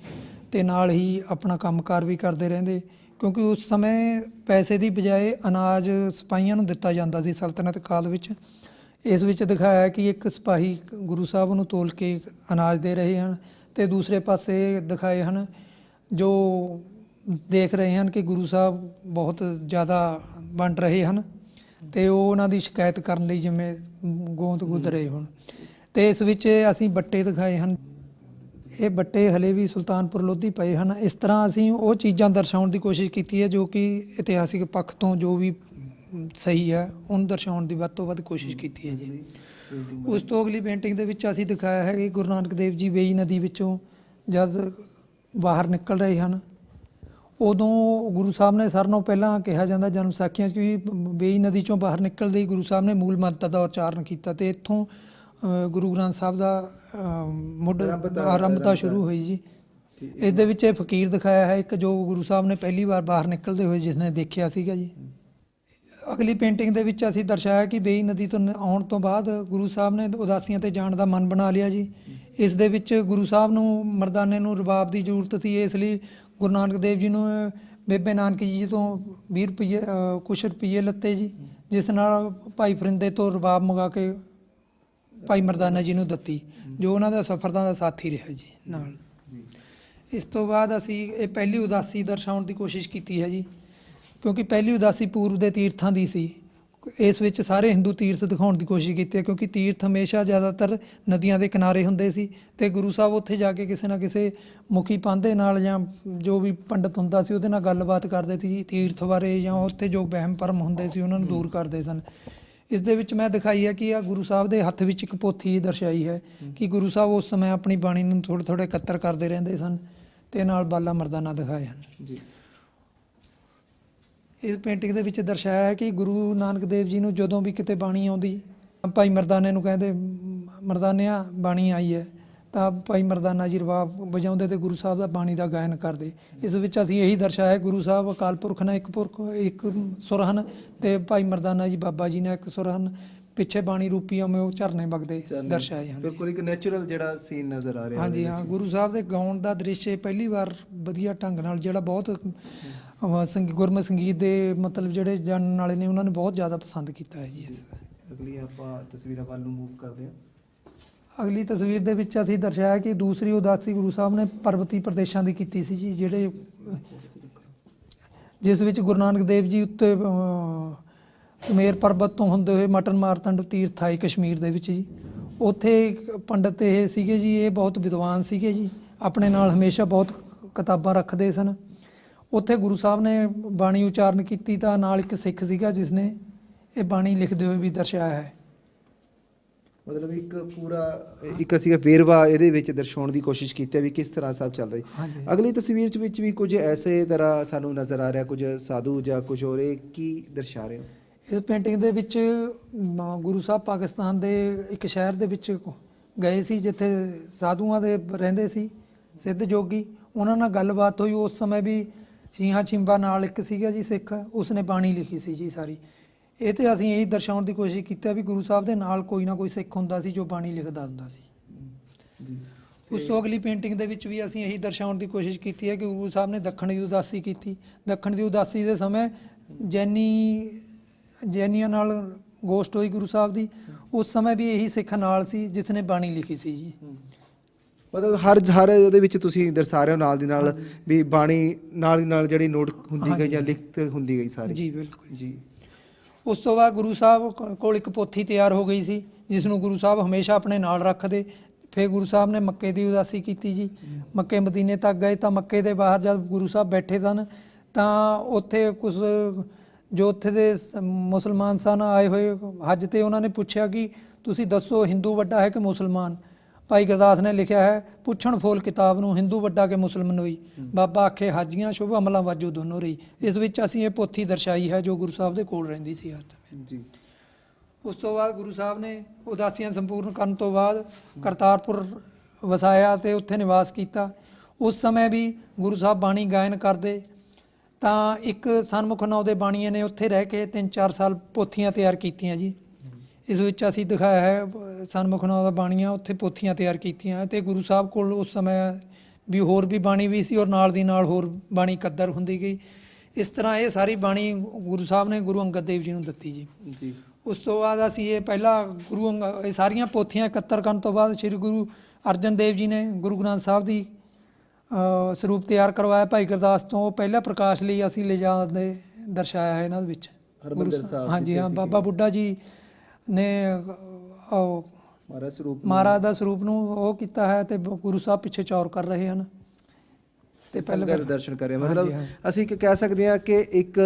Speaker 2: ਤੇ ਨਾਲ ਹੀ ਆਪਣਾ ਕੰਮਕਾਰ ਵੀ ਕਰਦੇ ਰਹਿੰਦੇ, ਕਿਉਂਕਿ ਉਸ ਸਮੇਂ ਪੈਸੇ ਦੀ ਬਜਾਏ ਅਨਾਜ ਸਿਪਾਹੀਆਂ ਨੂੰ ਦਿੱਤਾ ਜਾਂਦਾ ਸੀ ਸਲਤਨਤ ਕਾਲ ਵਿੱਚ। ਇਸ ਵਿੱਚ ਦਿਖਾਇਆ ਕਿ ਇੱਕ ਸਿਪਾਹੀ ਗੁਰੂ ਸਾਹਿਬ ਨੂੰ ਤੋਲ ਕੇ ਅਨਾਜ ਦੇ ਰਹੇ ਹਨ ਤੇ ਦੂਸਰੇ ਪਾਸੇ ਦਿਖਾਏ ਹਨ ਜੋ ਦੇਖ ਰਹੇ ਹਨ ਕਿ ਗੁਰੂ ਸਾਹਿਬ ਬਹੁਤ ਜ਼ਿਆਦਾ ਵੰਡ ਰਹੇ ਹਨ ਤੇ ਉਹ ਉਹਨਾਂ ਦੀ ਸ਼ਿਕਾਇਤ ਕਰਨ ਲਈ ਜਿਵੇਂ ਗੋਂਦ ਗੁੱਦ ਰਹੇ ਹੋਣ। ਤੇ ਇਸ ਵਿੱਚ ਅਸੀਂ ਬੱਟੇ ਦਿਖਾਏ ਹਨ, ਇਹ ਬੱਟੇ ਹਲੇ ਵੀ ਸੁਲਤਾਨਪੁਰ ਲੋਧੀ ਪਏ ਹਨ। ਇਸ ਤਰ੍ਹਾਂ ਅਸੀਂ ਉਹ ਚੀਜ਼ਾਂ ਦਰਸਾਉਣ ਦੀ ਕੋਸ਼ਿਸ਼ ਕੀਤੀ ਹੈ ਜੋ ਕਿ ਇਤਿਹਾਸਿਕ ਪੱਖ ਤੋਂ ਜੋ ਵੀ ਸਹੀ ਹੈ ਉਹਨੂੰ ਦਰਸਾਉਣ ਦੀ ਵੱਧ ਤੋਂ ਵੱਧ ਕੋਸ਼ਿਸ਼ ਕੀਤੀ ਹੈ ਜੀ। ਉਸ ਤੋਂ ਅਗਲੀ ਪੇਂਟਿੰਗ ਦੇ ਵਿੱਚ ਅਸੀਂ ਦਿਖਾਇਆ ਹੈ ਕਿ ਗੁਰੂ ਨਾਨਕ ਦੇਵ ਜੀ ਵੇਈ ਨਦੀ ਵਿੱਚੋਂ ਜਦ ਬਾਹਰ ਨਿਕਲ ਰਹੇ ਹਨ, ਉਦੋਂ ਗੁਰੂ ਸਾਹਿਬ ਨੇ ਸਾਰਿਆਂ ਨਾਲੋਂ ਪਹਿਲਾਂ ਕਿਹਾ ਜਾਂਦਾ ਜਨਮ ਸਾਖੀਆਂ 'ਚ ਕਿ ਵੇਈ ਨਦੀ 'ਚੋਂ ਬਾਹਰ ਨਿਕਲਦੇ ਹੀ ਗੁਰੂ ਸਾਹਿਬ ਨੇ ਮੂਲ ਮੰਤਰ ਦਾ ਉਚਾਰਨ ਕੀਤਾ ਤੇ ਇੱਥੋਂ ਗੁਰੂ ਗ੍ਰੰਥ ਸਾਹਿਬ ਦਾ ਮੁੱਢ ਆਰੰਭਤਾ ਸ਼ੁਰੂ ਹੋਈ ਜੀ। ਇਸ ਦੇ ਵਿੱਚ ਇਹ ਫਕੀਰ ਦਿਖਾਇਆ ਹੈ ਇੱਕ ਜੋ ਗੁਰੂ ਸਾਹਿਬ ਨੇ ਪਹਿਲੀ ਵਾਰ ਬਾਹਰ ਨਿਕਲਦੇ ਹੋਏ ਜਿਸ ਨੇ ਦੇਖਿਆ ਸੀਗਾ ਜੀ। ਅਗਲੀ ਪੇਂਟਿੰਗ ਦੇ ਵਿੱਚ ਅਸੀਂ ਦਰਸਾਇਆ ਕਿ ਵੇਈ ਨਦੀ ਤੋਂ ਆਉਣ ਤੋਂ ਬਾਅਦ ਗੁਰੂ ਸਾਹਿਬ ਨੇ ਉਦਾਸੀਆਂ 'ਤੇ ਜਾਣ ਦਾ ਮਨ ਬਣਾ ਲਿਆ ਜੀ। ਇਸ ਦੇ ਵਿੱਚ ਗੁਰੂ ਸਾਹਿਬ ਨੂੰ ਮਰਦਾਨੇ ਨੂੰ ਰਬਾਬ ਦੀ ਜ਼ਰੂਰਤ ਸੀ, ਇਸ ਲਈ ਗੁਰੂ ਨਾਨਕ ਦੇਵ ਜੀ ਨੂੰ ਬੇਬੇ ਨਾਨਕੀ ਜੀ ਤੋਂ 20 ਰੁਪਈਏ ਕੁਛ ਰੁਪਈਏ ਲੱਤੇ ਜੀ, ਜਿਸ ਨਾਲ ਭਾਈ ਫਰਿੰਦੇ ਤੋਂ ਰਬਾਬ ਮੰਗਾ ਕੇ ਭਾਈ ਮਰਦਾਨਾ ਜੀ ਨੂੰ ਦਿੱਤੀ, ਜੋ ਉਹਨਾਂ ਦਾ ਸਫਰਦਾਂ ਦਾ ਸਾਥੀ ਰਿਹਾ ਜੀ ਨਾਲ। ਇਸ ਤੋਂ ਬਾਅਦ ਅਸੀਂ ਇਹ ਪਹਿਲੀ ਉਦਾਸੀ ਦਰਸਾਉਣ ਦੀ ਕੋਸ਼ਿਸ਼ ਕੀਤੀ ਹੈ ਜੀ, ਕਿਉਂਕਿ ਪਹਿਲੀ ਉਦਾਸੀ ਪੂਰਬ ਦੇ ਤੀਰਥਾਂ ਦੀ ਸੀ। ਇਸ ਵਿੱਚ ਸਾਰੇ ਹਿੰਦੂ ਤੀਰਥ ਦਿਖਾਉਣ ਦੀ ਕੋਸ਼ਿਸ਼ ਕੀਤੀ ਹੈ, ਕਿਉਂਕਿ ਤੀਰਥ ਹਮੇਸ਼ਾ ਜ਼ਿਆਦਾਤਰ ਨਦੀਆਂ ਦੇ ਕਿਨਾਰੇ ਹੁੰਦੇ ਸੀ ਤੇ ਗੁਰੂ ਸਾਹਿਬ ਉੱਥੇ ਜਾ ਕੇ ਕਿਸੇ ਨਾ ਕਿਸੇ ਮੁਖੀ ਪੰਥ ਦੇ ਨਾਲ ਜਾਂ ਜੋ ਵੀ ਪੰਡਤ ਹੁੰਦਾ ਸੀ ਉਹਦੇ ਨਾਲ ਗੱਲਬਾਤ ਕਰਦੇ ਸੀ ਤੀਰਥ ਬਾਰੇ, ਜਾਂ ਉੱਥੇ ਜੋ ਵਹਿਮ ਭਰਮ ਹੁੰਦੇ ਸੀ ਉਹਨਾਂ ਨੂੰ ਦੂਰ ਕਰਦੇ ਸਨ। ਇਸ ਦੇ ਵਿੱਚ ਮੈਂ ਦਿਖਾਈ ਹੈ ਕਿ ਆ ਗੁਰੂ ਸਾਹਿਬ ਦੇ ਹੱਥ ਵਿੱਚ ਇੱਕ ਪੋਥੀ ਦਰਸਾਈ ਹੈ ਕਿ ਗੁਰੂ ਸਾਹਿਬ ਉਸ ਸਮੇਂ ਆਪਣੀ ਬਾਣੀ ਨੂੰ ਥੋੜ੍ਹੇ ਥੋੜ੍ਹੇ ਇਕੱਤਰ ਕਰਦੇ ਰਹਿੰਦੇ ਸਨ ਤੇ ਨਾਲ ਬਾਲਾ ਮਰਦਾਨਾ ਦਿਖਾਏ ਹਨ ਜੀ। ਇਸ ਪੇਂਟਿੰਗ ਦੇ ਵਿੱਚ ਦਰਸਾਇਆ ਹੈ ਕਿ ਗੁਰੂ ਨਾਨਕ ਦੇਵ ਜੀ ਨੂੰ ਜਦੋਂ ਵੀ ਕਿਤੇ ਬਾਣੀ ਆਉਂਦੀ, ਭਾਈ ਮਰਦਾਨੇ ਨੂੰ ਕਹਿੰਦੇ ਮਰਦਾਨਿਆ ਬਾਣੀ ਆਈ ਹੈ, ਤਾਂ ਭਾਈ ਮਰਦਾਨਾ ਜੀ ਰਬਾਬ ਵਜਾਉਂਦੇ ਤੇ ਗੁਰੂ ਸਾਹਿਬ ਦਾ ਬਾਣੀ ਦਾ ਗਾਇਨ ਕਰਦੇ। ਇਸ ਵਿੱਚ ਅਸੀਂ ਇਹੀ ਦਰਸਾਇਆ ਗੁਰੂ ਸਾਹਿਬ ਅਕਾਲ ਪੁਰਖ ਨਾਲ ਇੱਕ ਸੁਰ ਹਨ ਤੇ ਭਾਈ ਮਰਦਾਨਾ ਜੀ ਬਾਬਾ ਜੀ ਨੇ ਇੱਕ ਸੁਰ ਹਨ, ਪਿੱਛੇ ਬਾਣੀ ਰੂਪੀ ਉਵੇਂ ਉਹ ਝਰਨੇ ਵਗਦੇ ਦਰਸਾਏ ਹਨ।
Speaker 1: ਬਿਲਕੁਲ ਇੱਕ ਨੈਚੁਰਲ ਜਿਹੜਾ ਸੀਨ ਨਜ਼ਰ ਆ ਰਿਹਾ।
Speaker 2: ਹਾਂਜੀ ਹਾਂ, ਗੁਰੂ ਸਾਹਿਬ ਦੇ ਗਾਉਣ ਦਾ ਦ੍ਰਿਸ਼ ਪਹਿਲੀ ਵਾਰ ਵਧੀਆ ਢੰਗ ਨਾਲ ਜਿਹੜਾ ਬਹੁਤ ਗੁਰਮਤਿ ਸੰਗੀਤ ਦੇ ਮਤਲਬ ਜਿਹੜੇ ਜਾਣਨ ਵਾਲੇ ਨੇ ਉਹਨਾਂ ਨੇ ਬਹੁਤ ਜ਼ਿਆਦਾ ਪਸੰਦ ਕੀਤਾ ਹੈ ਜੀ।
Speaker 1: ਅਗਲੀ ਆਪਾਂ ਤਸਵੀਰਾਂ ਵੱਲ ਨੂੰ ਮੂਵ ਕਰਦੇ ਹਾਂ।
Speaker 2: ਅਗਲੀ ਤਸਵੀਰ ਦੇ ਵਿੱਚ ਅਸੀਂ ਦਰਸਾਇਆ ਕਿ ਦੂਸਰੀ ਉਦਾਸੀ ਗੁਰੂ ਸਾਹਿਬ ਨੇ ਪਰਬਤੀ ਪ੍ਰਦੇਸ਼ਾਂ ਦੀ ਕੀਤੀ ਸੀ ਜੀ, ਜਿਹੜੇ ਜਿਸ ਵਿੱਚ ਗੁਰੂ ਨਾਨਕ ਦੇਵ ਜੀ ਉੱਤੇ ਸੁਮੇਰ ਪਰਬਤ ਤੋਂ ਹੁੰਦੇ ਹੋਏ ਮਟਨ ਮਾਰਤੰਡ ਤੀਰਥ ਆਏ ਕਸ਼ਮੀਰ ਦੇ ਵਿੱਚ ਜੀ। ਉੱਥੇ ਪੰਡਤ ਇਹ ਸੀਗੇ ਜੀ, ਇਹ ਬਹੁਤ ਵਿਦਵਾਨ ਸੀਗੇ ਜੀ, ਆਪਣੇ ਨਾਲ ਹਮੇਸ਼ਾ ਬਹੁਤ ਕਿਤਾਬਾਂ ਰੱਖਦੇ ਸਨ। ਉੱਥੇ ਗੁਰੂ ਸਾਹਿਬ ਨੇ ਬਾਣੀ ਉਚਾਰਨ ਕੀਤੀ ਤਾਂ ਨਾਲ ਇੱਕ ਸਿੱਖ ਸੀਗਾ ਜਿਸ ਨੇ ਇਹ ਬਾਣੀ ਲਿਖਦੇ ਹੋਏ ਵੀ ਦਰਸਾਇਆ ਹੈ।
Speaker 1: ਮਤਲਬ ਇੱਕ ਅਸੀਂ ਵੇਰਵਾ ਇਹਦੇ ਵਿੱਚ ਦਰਸਾਉਣ ਦੀ ਕੋਸ਼ਿਸ਼ ਕੀਤੀ ਹੈ ਵੀ ਕਿਸ ਤਰ੍ਹਾਂ ਸਭ ਚੱਲਦਾ ਹੈ। ਅਗਲੀ ਤਸਵੀਰ ਵਿੱਚ ਵੀ ਕੁਝ ਐਸੇ ਤਰ੍ਹਾਂ ਸਾਨੂੰ ਨਜ਼ਰ ਆ ਰਿਹਾ, ਕੁਝ ਸਾਧੂ ਜਾਂ ਕੁਝ ਹੋਰ, ਇਹ ਕੀ ਦਰਸਾ ਰਹੇ ਹੋ?
Speaker 2: ਇਸ ਪੇਂਟਿੰਗ ਦੇ ਵਿੱਚ ਗੁਰੂ ਸਾਹਿਬ ਪਾਕਿਸਤਾਨ ਦੇ ਇੱਕ ਸ਼ਹਿਰ ਦੇ ਵਿੱਚ ਗਏ ਸੀ ਜਿੱਥੇ ਸਾਧੂਆਂ ਦੇ ਰਹਿੰਦੇ ਸੀ ਸਿੱਧ ਜੋਗੀ, ਉਹਨਾਂ ਨਾਲ ਗੱਲਬਾਤ ਹੋਈ। ਉਸ ਸਮੇਂ ਵੀ ਸ਼ੀਹਾਂ ਛਿੰਬਾ ਨਾਲ ਇੱਕ ਸੀਗਾ ਜੀ ਸਿੱਖ, ਉਸਨੇ ਬਾਣੀ ਲਿਖੀ ਸੀ ਜੀ ਸਾਰੀ। ਇਹ ਤੇ ਅਸੀਂ ਇਹੀ ਦਰਸਾਉਣ ਦੀ ਕੋਸ਼ਿਸ਼ ਕੀਤੀ ਵੀ ਗੁਰੂ ਸਾਹਿਬ ਦੇ ਨਾਲ ਕੋਈ ਨਾ ਕੋਈ ਸਿੱਖ ਹੁੰਦਾ ਸੀ ਜੋ ਬਾਣੀ ਲਿਖਦਾ ਹੁੰਦਾ ਸੀ। ਉਸ ਤੋਂ ਅਗਲੀ ਪੇਂਟਿੰਗ ਦੇ ਵਿੱਚ ਵੀ ਅਸੀਂ ਇਹੀ ਦਰਸਾਉਣ ਦੀ ਕੋਸ਼ਿਸ਼ ਕੀਤੀ ਹੈ ਕਿ ਗੁਰੂ ਸਾਹਿਬ ਨੇ ਦੱਖਣ ਦੀ ਉਦਾਸੀ ਕੀਤੀ। ਦੱਖਣ ਦੀ ਉਦਾਸੀ ਦੇ ਸਮੇਂ ਜੈਨੀਆਂ ਨਾਲ ਗੋਸ਼ਟ ਹੋਈ ਗੁਰੂ ਸਾਹਿਬ ਦੀ, ਉਸ ਸਮੇਂ ਵੀ ਇਹੀ ਸਿੱਖ ਨਾਲ ਸੀ ਜਿਸ ਨੇ ਬਾਣੀ ਲਿਖੀ ਸੀ ਜੀ।
Speaker 1: ਮਤਲਬ ਹਰ ਉਹਦੇ ਵਿੱਚ ਤੁਸੀਂ ਦਰਸਾ ਰਹੇ ਹੋ ਨਾਲ ਦੀ ਨਾਲ ਵੀ ਬਾਣੀ ਨਾਲ ਦੀ ਨਾਲ ਜਿਹੜੀ ਨੋਟ ਹੁੰਦੀ ਗਈ ਜਾਂ ਲਿਖਤ ਹੁੰਦੀ ਗਈ ਸਾਰੀ
Speaker 2: ਜੀ। ਬਿਲਕੁਲ
Speaker 1: ਜੀ।
Speaker 2: ਉਸ ਤੋਂ ਬਾਅਦ ਗੁਰੂ ਸਾਹਿਬ ਕੋਲ ਇੱਕ ਪੋਥੀ ਤਿਆਰ ਹੋ ਗਈ ਸੀ ਜਿਸ ਨੂੰ ਗੁਰੂ ਸਾਹਿਬ ਹਮੇਸ਼ਾ ਆਪਣੇ ਨਾਲ ਰੱਖਦੇ। ਫਿਰ ਗੁਰੂ ਸਾਹਿਬ ਨੇ ਮੱਕੇ ਦੀ ਉਦਾਸੀ ਕੀਤੀ ਜੀ। ਮੱਕੇ ਮਦੀਨੇ ਤੱਕ ਗਏ ਤਾਂ ਮੱਕੇ ਦੇ ਬਾਹਰ ਜਦ ਗੁਰੂ ਸਾਹਿਬ ਬੈਠੇ ਸਨ ਤਾਂ ਉੱਥੇ ਕੁਝ ਜੋ ਉੱਥੇ ਦੇ ਮੁਸਲਮਾਨ ਸਨ ਆਏ ਹੋਏ ਹੱਜ ਤੇ, ਉਹਨਾਂ ਨੇ ਪੁੱਛਿਆ ਕਿ ਤੁਸੀਂ ਦੱਸੋ ਹਿੰਦੂ ਵੱਡਾ ਹੈ ਕਿ ਮੁਸਲਮਾਨ? ਭਾਈ ਗੁਰਦਾਸ ਨੇ ਲਿਖਿਆ ਹੈ, ਪੁੱਛਣ ਫੋਲ ਕਿਤਾਬ ਨੂੰ ਹਿੰਦੂ ਵੱਡਾ ਕਿ ਮੁਸਲਮਾਨ ਹੋਈ, ਬਾਬਾ ਆਖੇ ਹਾਜੀਆਂ ਸ਼ੁਭ ਅਮਲਾਂ ਵਾਜੋ ਦੋਨੋਂ ਰਹੀ। ਇਸ ਵਿੱਚ ਅਸੀਂ ਇਹ ਪੋਥੀ ਦਰਸਾਈ ਹੈ ਜੋ ਗੁਰੂ ਸਾਹਿਬ ਦੇ ਕੋਲ ਰਹਿੰਦੀ ਸੀ ਹਰ ਸਮੇਂ ਜੀ। ਉਸ ਤੋਂ ਬਾਅਦ ਗੁਰੂ ਸਾਹਿਬ ਨੇ ਉਦਾਸੀਆਂ ਸੰਪੂਰਨ ਕਰਨ ਤੋਂ ਬਾਅਦ ਕਰਤਾਰਪੁਰ ਵਸਾਇਆ ਤੇ ਉੱਥੇ ਨਿਵਾਸ ਕੀਤਾ। ਉਸ ਸਮੇਂ ਵੀ ਗੁਰੂ ਸਾਹਿਬ ਬਾਣੀ ਗਾਇਨ ਕਰਦੇ ਤਾਂ ਇੱਕ ਸਨਮੁਖ ਨਾਂ ਦੇ ਬਾਣੀਏ ਨੇ ਉੱਥੇ ਰਹਿ ਕੇ 3-4 ਸਾਲ ਪੋਥੀਆਂ ਤਿਆਰ ਕੀਤੀਆਂ ਜੀ। ਇਸ ਵਿੱਚ ਅਸੀਂ ਦਿਖਾਇਆ ਹੈ ਸਨਮੁਖ ਨਾਂ ਦਾ ਬਾਣੀਆਂ ਉੱਥੇ ਪੋਥੀਆਂ ਤਿਆਰ ਕੀਤੀਆਂ ਤੇ ਗੁਰੂ ਸਾਹਿਬ ਕੋਲ ਉਸ ਸਮੇਂ ਵੀ ਹੋਰ ਵੀ ਬਾਣੀ ਵੀ ਸੀ ਔਰ ਨਾਲ ਦੀ ਨਾਲ ਹੋਰ ਬਾਣੀ ਕੱਦਰ ਹੁੰਦੀ ਗਈ। ਇਸ ਤਰ੍ਹਾਂ ਇਹ ਸਾਰੀ ਬਾਣੀ ਗੁਰੂ ਸਾਹਿਬ ਨੇ ਗੁਰੂ ਅੰਗਦ ਦੇਵ ਜੀ ਨੂੰ ਦਿੱਤੀ ਜੀ।
Speaker 1: ਜੀ
Speaker 2: ਉਸ ਤੋਂ ਬਾਅਦ ਅਸੀਂ ਇਹ ਪਹਿਲਾਂ ਇਹ ਸਾਰੀਆਂ ਪੋਥੀਆਂ ਇਕੱਤਰ ਕਰਨ ਤੋਂ ਬਾਅਦ ਸ੍ਰੀ ਗੁਰੂ ਅਰਜਨ ਦੇਵ ਜੀ ਨੇ ਗੁਰੂ ਗ੍ਰੰਥ ਸਾਹਿਬ ਦੀ ਸਰੂਪ ਤਿਆਰ ਕਰਵਾਇਆ ਭਾਈ ਗੁਰਦਾਸ ਤੋਂ। ਉਹ ਪਹਿਲਾ ਪ੍ਰਕਾਸ਼ ਲਈ ਅਸੀਂ ਲਿਜਾਂਦੇ ਦਰਸਾਇਆ ਹੈ ਇਹਨਾਂ ਦੇ ਵਿੱਚ।
Speaker 1: ਹਰਿਮੰਦਰ ਸਾਹਿਬ
Speaker 2: ਹਾਂਜੀ ਹਾਂ, ਬਾਬਾ ਬੁੱਢਾ ਜੀ ਨੇ ਉਹ ਮਹਾਰਾਜ ਦਾ ਸਰੂਪ ਨੂੰ ਉਹ ਕੀਤਾ ਹੈ ਤੇ ਗੁਰੂ ਸਾਹਿਬ ਪਿੱਛੇ ਚੌਰ ਕਰ ਰਹੇ ਹਨ ਤੇ
Speaker 1: ਪਹਿਲਾਂ ਦਰਸ਼ਨ ਕਰੇ। ਮਤਲਬ ਅਸੀਂ ਕਹਿ ਸਕਦੇ ਹਾਂ ਕਿ ਇੱਕ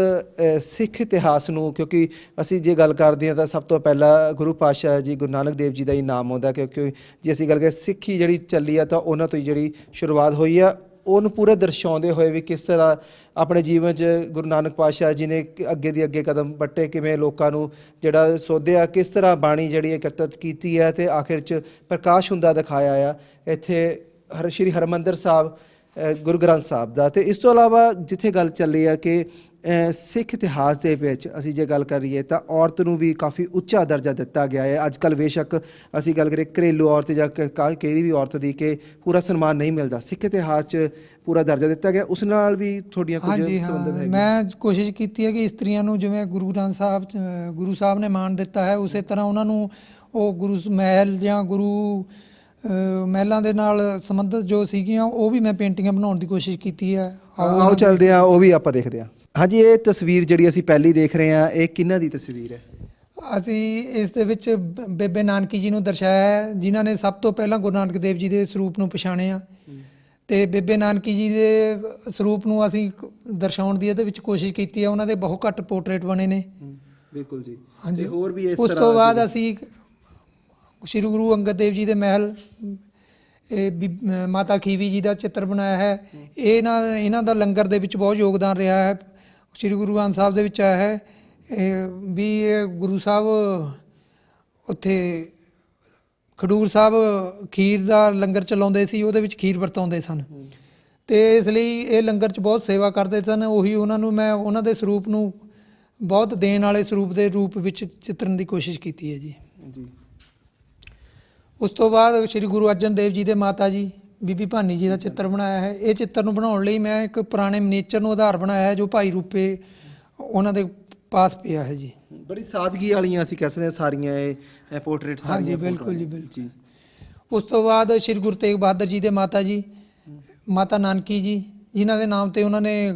Speaker 1: ਸਿੱਖ ਇਤਿਹਾਸ ਨੂੰ, ਕਿਉਂਕਿ ਅਸੀਂ ਜੇ ਗੱਲ ਕਰਦੇ ਹਾਂ ਤਾਂ ਸਭ ਤੋਂ ਪਹਿਲਾਂ ਗੁਰੂ ਪਾਤਸ਼ਾਹ ਜੀ ਗੁਰੂ ਨਾਨਕ ਦੇਵ ਜੀ ਦਾ ਹੀ ਨਾਮ ਆਉਂਦਾ, ਕਿਉਂਕਿ ਜੇ ਅਸੀਂ ਗੱਲ ਕਰੀਏ ਸਿੱਖੀ ਜਿਹੜੀ ਚੱਲੀ ਆ ਤਾਂ ਉਹਨਾਂ ਤੋਂ ਹੀ ਜਿਹੜੀ ਸ਼ੁਰੂਆਤ ਹੋਈ ਆ। ਉਹਨੂੰ ਪੂਰੇ ਦਰਸਾਉਂਦੇ ਹੋਏ ਵੀ ਕਿਸ ਤਰ੍ਹਾਂ ਆਪਣੇ ਜੀਵਨ 'ਚ ਗੁਰੂ ਨਾਨਕ ਪਾਤਸ਼ਾਹ ਜੀ ਨੇ ਅੱਗੇ ਦੀ ਅੱਗੇ ਕਦਮ ਵੱਟੇ, ਕਿਵੇਂ ਲੋਕਾਂ ਨੂੰ ਜਿਹੜਾ ਸੋਧਿਆ, ਕਿਸ ਤਰ੍ਹਾਂ ਬਾਣੀ ਜਿਹੜੀ ਇਕੱਤਰਿਤ ਕੀਤੀ ਹੈ ਤੇ ਆਖਿਰ 'ਚ ਪ੍ਰਕਾਸ਼ ਹੁੰਦਾ ਦਿਖਾਇਆ ਆ ਇੱਥੇ ਸ਼੍ਰੀ ਹਰਿਮੰਦਰ ਸਾਹਿਬ ਗੁਰੂ ਗ੍ਰੰਥ ਸਾਹਿਬ ਦਾ। ਤੇ ਇਸ ਤੋਂ ਇਲਾਵਾ ਜਿੱਥੇ ਗੱਲ ਚੱਲੀ ਆ ਕਿ ਸਿੱਖ ਇਤਿਹਾਸ ਦੇ ਵਿੱਚ ਅਸੀਂ ਜੇ ਗੱਲ ਕਰੀਏ ਤਾਂ ਔਰਤ ਨੂੰ ਵੀ ਕਾਫੀ ਉੱਚਾ ਦਰਜਾ ਦਿੱਤਾ ਗਿਆ ਹੈ। ਅੱਜ ਕੱਲ੍ਹ ਬੇਸ਼ੱਕ ਅਸੀਂ ਗੱਲ ਕਰੀਏ ਘਰੇਲੂ ਔਰਤ ਜਾਂ ਕਿਹੜੀ ਵੀ ਔਰਤ ਦੀ ਕਿ ਪੂਰਾ ਸਨਮਾਨ ਨਹੀਂ ਮਿਲਦਾ, ਸਿੱਖ ਇਤਿਹਾਸ 'ਚ ਪੂਰਾ ਦਰਜਾ ਦਿੱਤਾ ਗਿਆ। ਉਸ ਨਾਲ ਵੀ ਤੁਹਾਡੀਆਂ ਕੁਝ ਸੰਬੰਧਿਤ ਹੈ?
Speaker 2: ਮੈਂ ਕੋਸ਼ਿਸ਼ ਕੀਤੀ ਹੈ ਕਿ ਇਸਤਰੀਆਂ ਨੂੰ ਜਿਵੇਂ ਗੁਰੂ ਗ੍ਰੰਥ ਸਾਹਿਬ ਗੁਰੂ ਸਾਹਿਬ ਨੇ ਮਾਣ ਦਿੱਤਾ ਹੈ ਉਸੇ ਤਰ੍ਹਾਂ ਉਹਨਾਂ ਨੂੰ ਉਹ ਗੁਰੂ ਮਹਿਲ ਜਾਂ ਗੁਰੂ ਮਹਿਲਾਂ ਦੇ ਨਾਲ ਸੰਬੰਧਿਤ ਜੋ ਸੀਗੀਆਂ ਉਹ ਵੀ ਮੈਂ ਪੇਂਟਿੰਗਾਂ ਬਣਾਉਣ ਦੀ ਕੋਸ਼ਿਸ਼ ਕੀਤੀ ਹੈ।
Speaker 1: ਆਓ ਚੱਲਦੇ ਹਾਂ, ਉਹ ਵੀ ਆਪਾਂ ਦੇਖਦੇ ਹਾਂ। ਹਾਂਜੀ, ਇਹ ਤਸਵੀਰ ਜਿਹੜੀ ਅਸੀਂ ਪਹਿਲੀ ਦੇਖ ਰਹੇ ਹਾਂ ਇਹ ਕਿਹਨਾਂ ਦੀ ਤਸਵੀਰ ਹੈ?
Speaker 2: ਅਸੀਂ ਇਸ ਦੇ ਵਿੱਚ ਬੇਬੇ ਨਾਨਕੀ ਜੀ ਨੂੰ ਦਰਸਾਇਆ ਹੈ, ਜਿਨ੍ਹਾਂ ਨੇ ਸਭ ਤੋਂ ਪਹਿਲਾਂ ਗੁਰੂ ਨਾਨਕ ਦੇਵ ਜੀ ਦੇ ਸਰੂਪ ਨੂੰ ਪਛਾਣਿਆ ਤੇ ਬੇਬੇ ਨਾਨਕੀ ਜੀ ਦੇ ਸਰੂਪ ਨੂੰ ਅਸੀਂ ਦਰਸਾਉਣ ਦੀ ਇਹਦੇ ਵਿੱਚ ਕੋਸ਼ਿਸ਼ ਕੀਤੀ ਹੈ। ਉਹਨਾਂ ਦੇ ਬਹੁਤ ਘੱਟ ਪੋਰਟਰੇਟ ਬਣੇ ਨੇ।
Speaker 1: ਬਿਲਕੁਲ ਜੀ।
Speaker 2: ਹਾਂਜੀ,
Speaker 1: ਹੋਰ ਵੀ ਇਸ
Speaker 2: ਉਸ ਤੋਂ ਬਾਅਦ ਅਸੀਂ ਸ਼੍ਰੀ ਗੁਰੂ ਅੰਗਦ ਦੇਵ ਜੀ ਦੇ ਮਹਿਲ ਮਾਤਾ ਖੀਵੀ ਜੀ ਦਾ ਚਿੱਤਰ ਬਣਾਇਆ ਹੈ। ਇਹਨਾਂ ਦਾ ਲੰਗਰ ਦੇ ਵਿੱਚ ਬਹੁਤ ਯੋਗਦਾਨ ਰਿਹਾ ਹੈ। ਸ਼੍ਰੀ ਗੁਰੂ ਗ੍ਰੰਥ ਸਾਹਿਬ ਦੇ ਵਿੱਚ ਆਇਆ ਹੈ ਵੀ ਇਹ ਗੁਰੂ ਸਾਹਿਬ ਉੱਥੇ ਖਡੂਰ ਸਾਹਿਬ ਖੀਰ ਦਾ ਲੰਗਰ ਚਲਾਉਂਦੇ ਸੀ, ਉਹਦੇ ਵਿੱਚ ਖੀਰ ਵਰਤਾਉਂਦੇ ਸਨ ਤੇ ਇਸ ਲਈ ਇਹ ਲੰਗਰ 'ਚ ਬਹੁਤ ਸੇਵਾ ਕਰਦੇ ਸਨ। ਉਹੀ ਉਹਨਾਂ ਨੂੰ ਮੈਂ ਉਹਨਾਂ ਦੇ ਸਰੂਪ ਨੂੰ ਬਹੁਤ ਦੇਣ ਵਾਲੇ ਸਰੂਪ ਦੇ ਰੂਪ ਵਿੱਚ ਚਿੱਤਰਨ ਦੀ ਕੋਸ਼ਿਸ਼ ਕੀਤੀ ਹੈ ਜੀ। ਉਸ ਤੋਂ ਬਾਅਦ ਸ਼੍ਰੀ ਗੁਰੂ ਅਰਜਨ ਦੇਵ ਜੀ ਦੇ ਮਾਤਾ ਜੀ ਬੀਬੀ ਭਾਨੀ ਜੀ ਦਾ ਚਿੱਤਰ ਬਣਾਇਆ ਹੈ। ਇਹ ਚਿੱਤਰ ਨੂੰ ਬਣਾਉਣ ਲਈ ਮੈਂ ਇੱਕ ਪੁਰਾਣੇ ਮਨੀਚਰ ਨੂੰ ਆਧਾਰ ਬਣਾਇਆ ਹੈ ਜੋ ਭਾਈ ਰੂਪੇ ਉਹਨਾਂ ਦੇ ਪਾਸ ਪਿਆ ਹੈ ਜੀ।
Speaker 1: ਬੜੀ ਸਾਦਗੀ ਵਾਲੀਆਂ ਅਸੀਂ ਕਹਿ ਸਕਦੇ ਹਾਂ ਸਾਰੀਆਂ ਇਹ ਪੋਰਟਰੇਟ ਸਾਰੀਆਂ।
Speaker 2: ਹਾਂਜੀ, ਬਿਲਕੁਲ ਜੀ, ਬਿਲਕੁਲ। ਉਸ ਤੋਂ ਬਾਅਦ ਸ਼੍ਰੀ ਗੁਰੂ ਤੇਗ ਬਹਾਦਰ ਜੀ ਦੇ ਮਾਤਾ ਜੀ ਮਾਤਾ ਨਾਨਕੀ ਜੀ, ਜਿਨ੍ਹਾਂ ਦੇ ਨਾਮ ਤੇ ਉਹਨਾਂ ਨੇ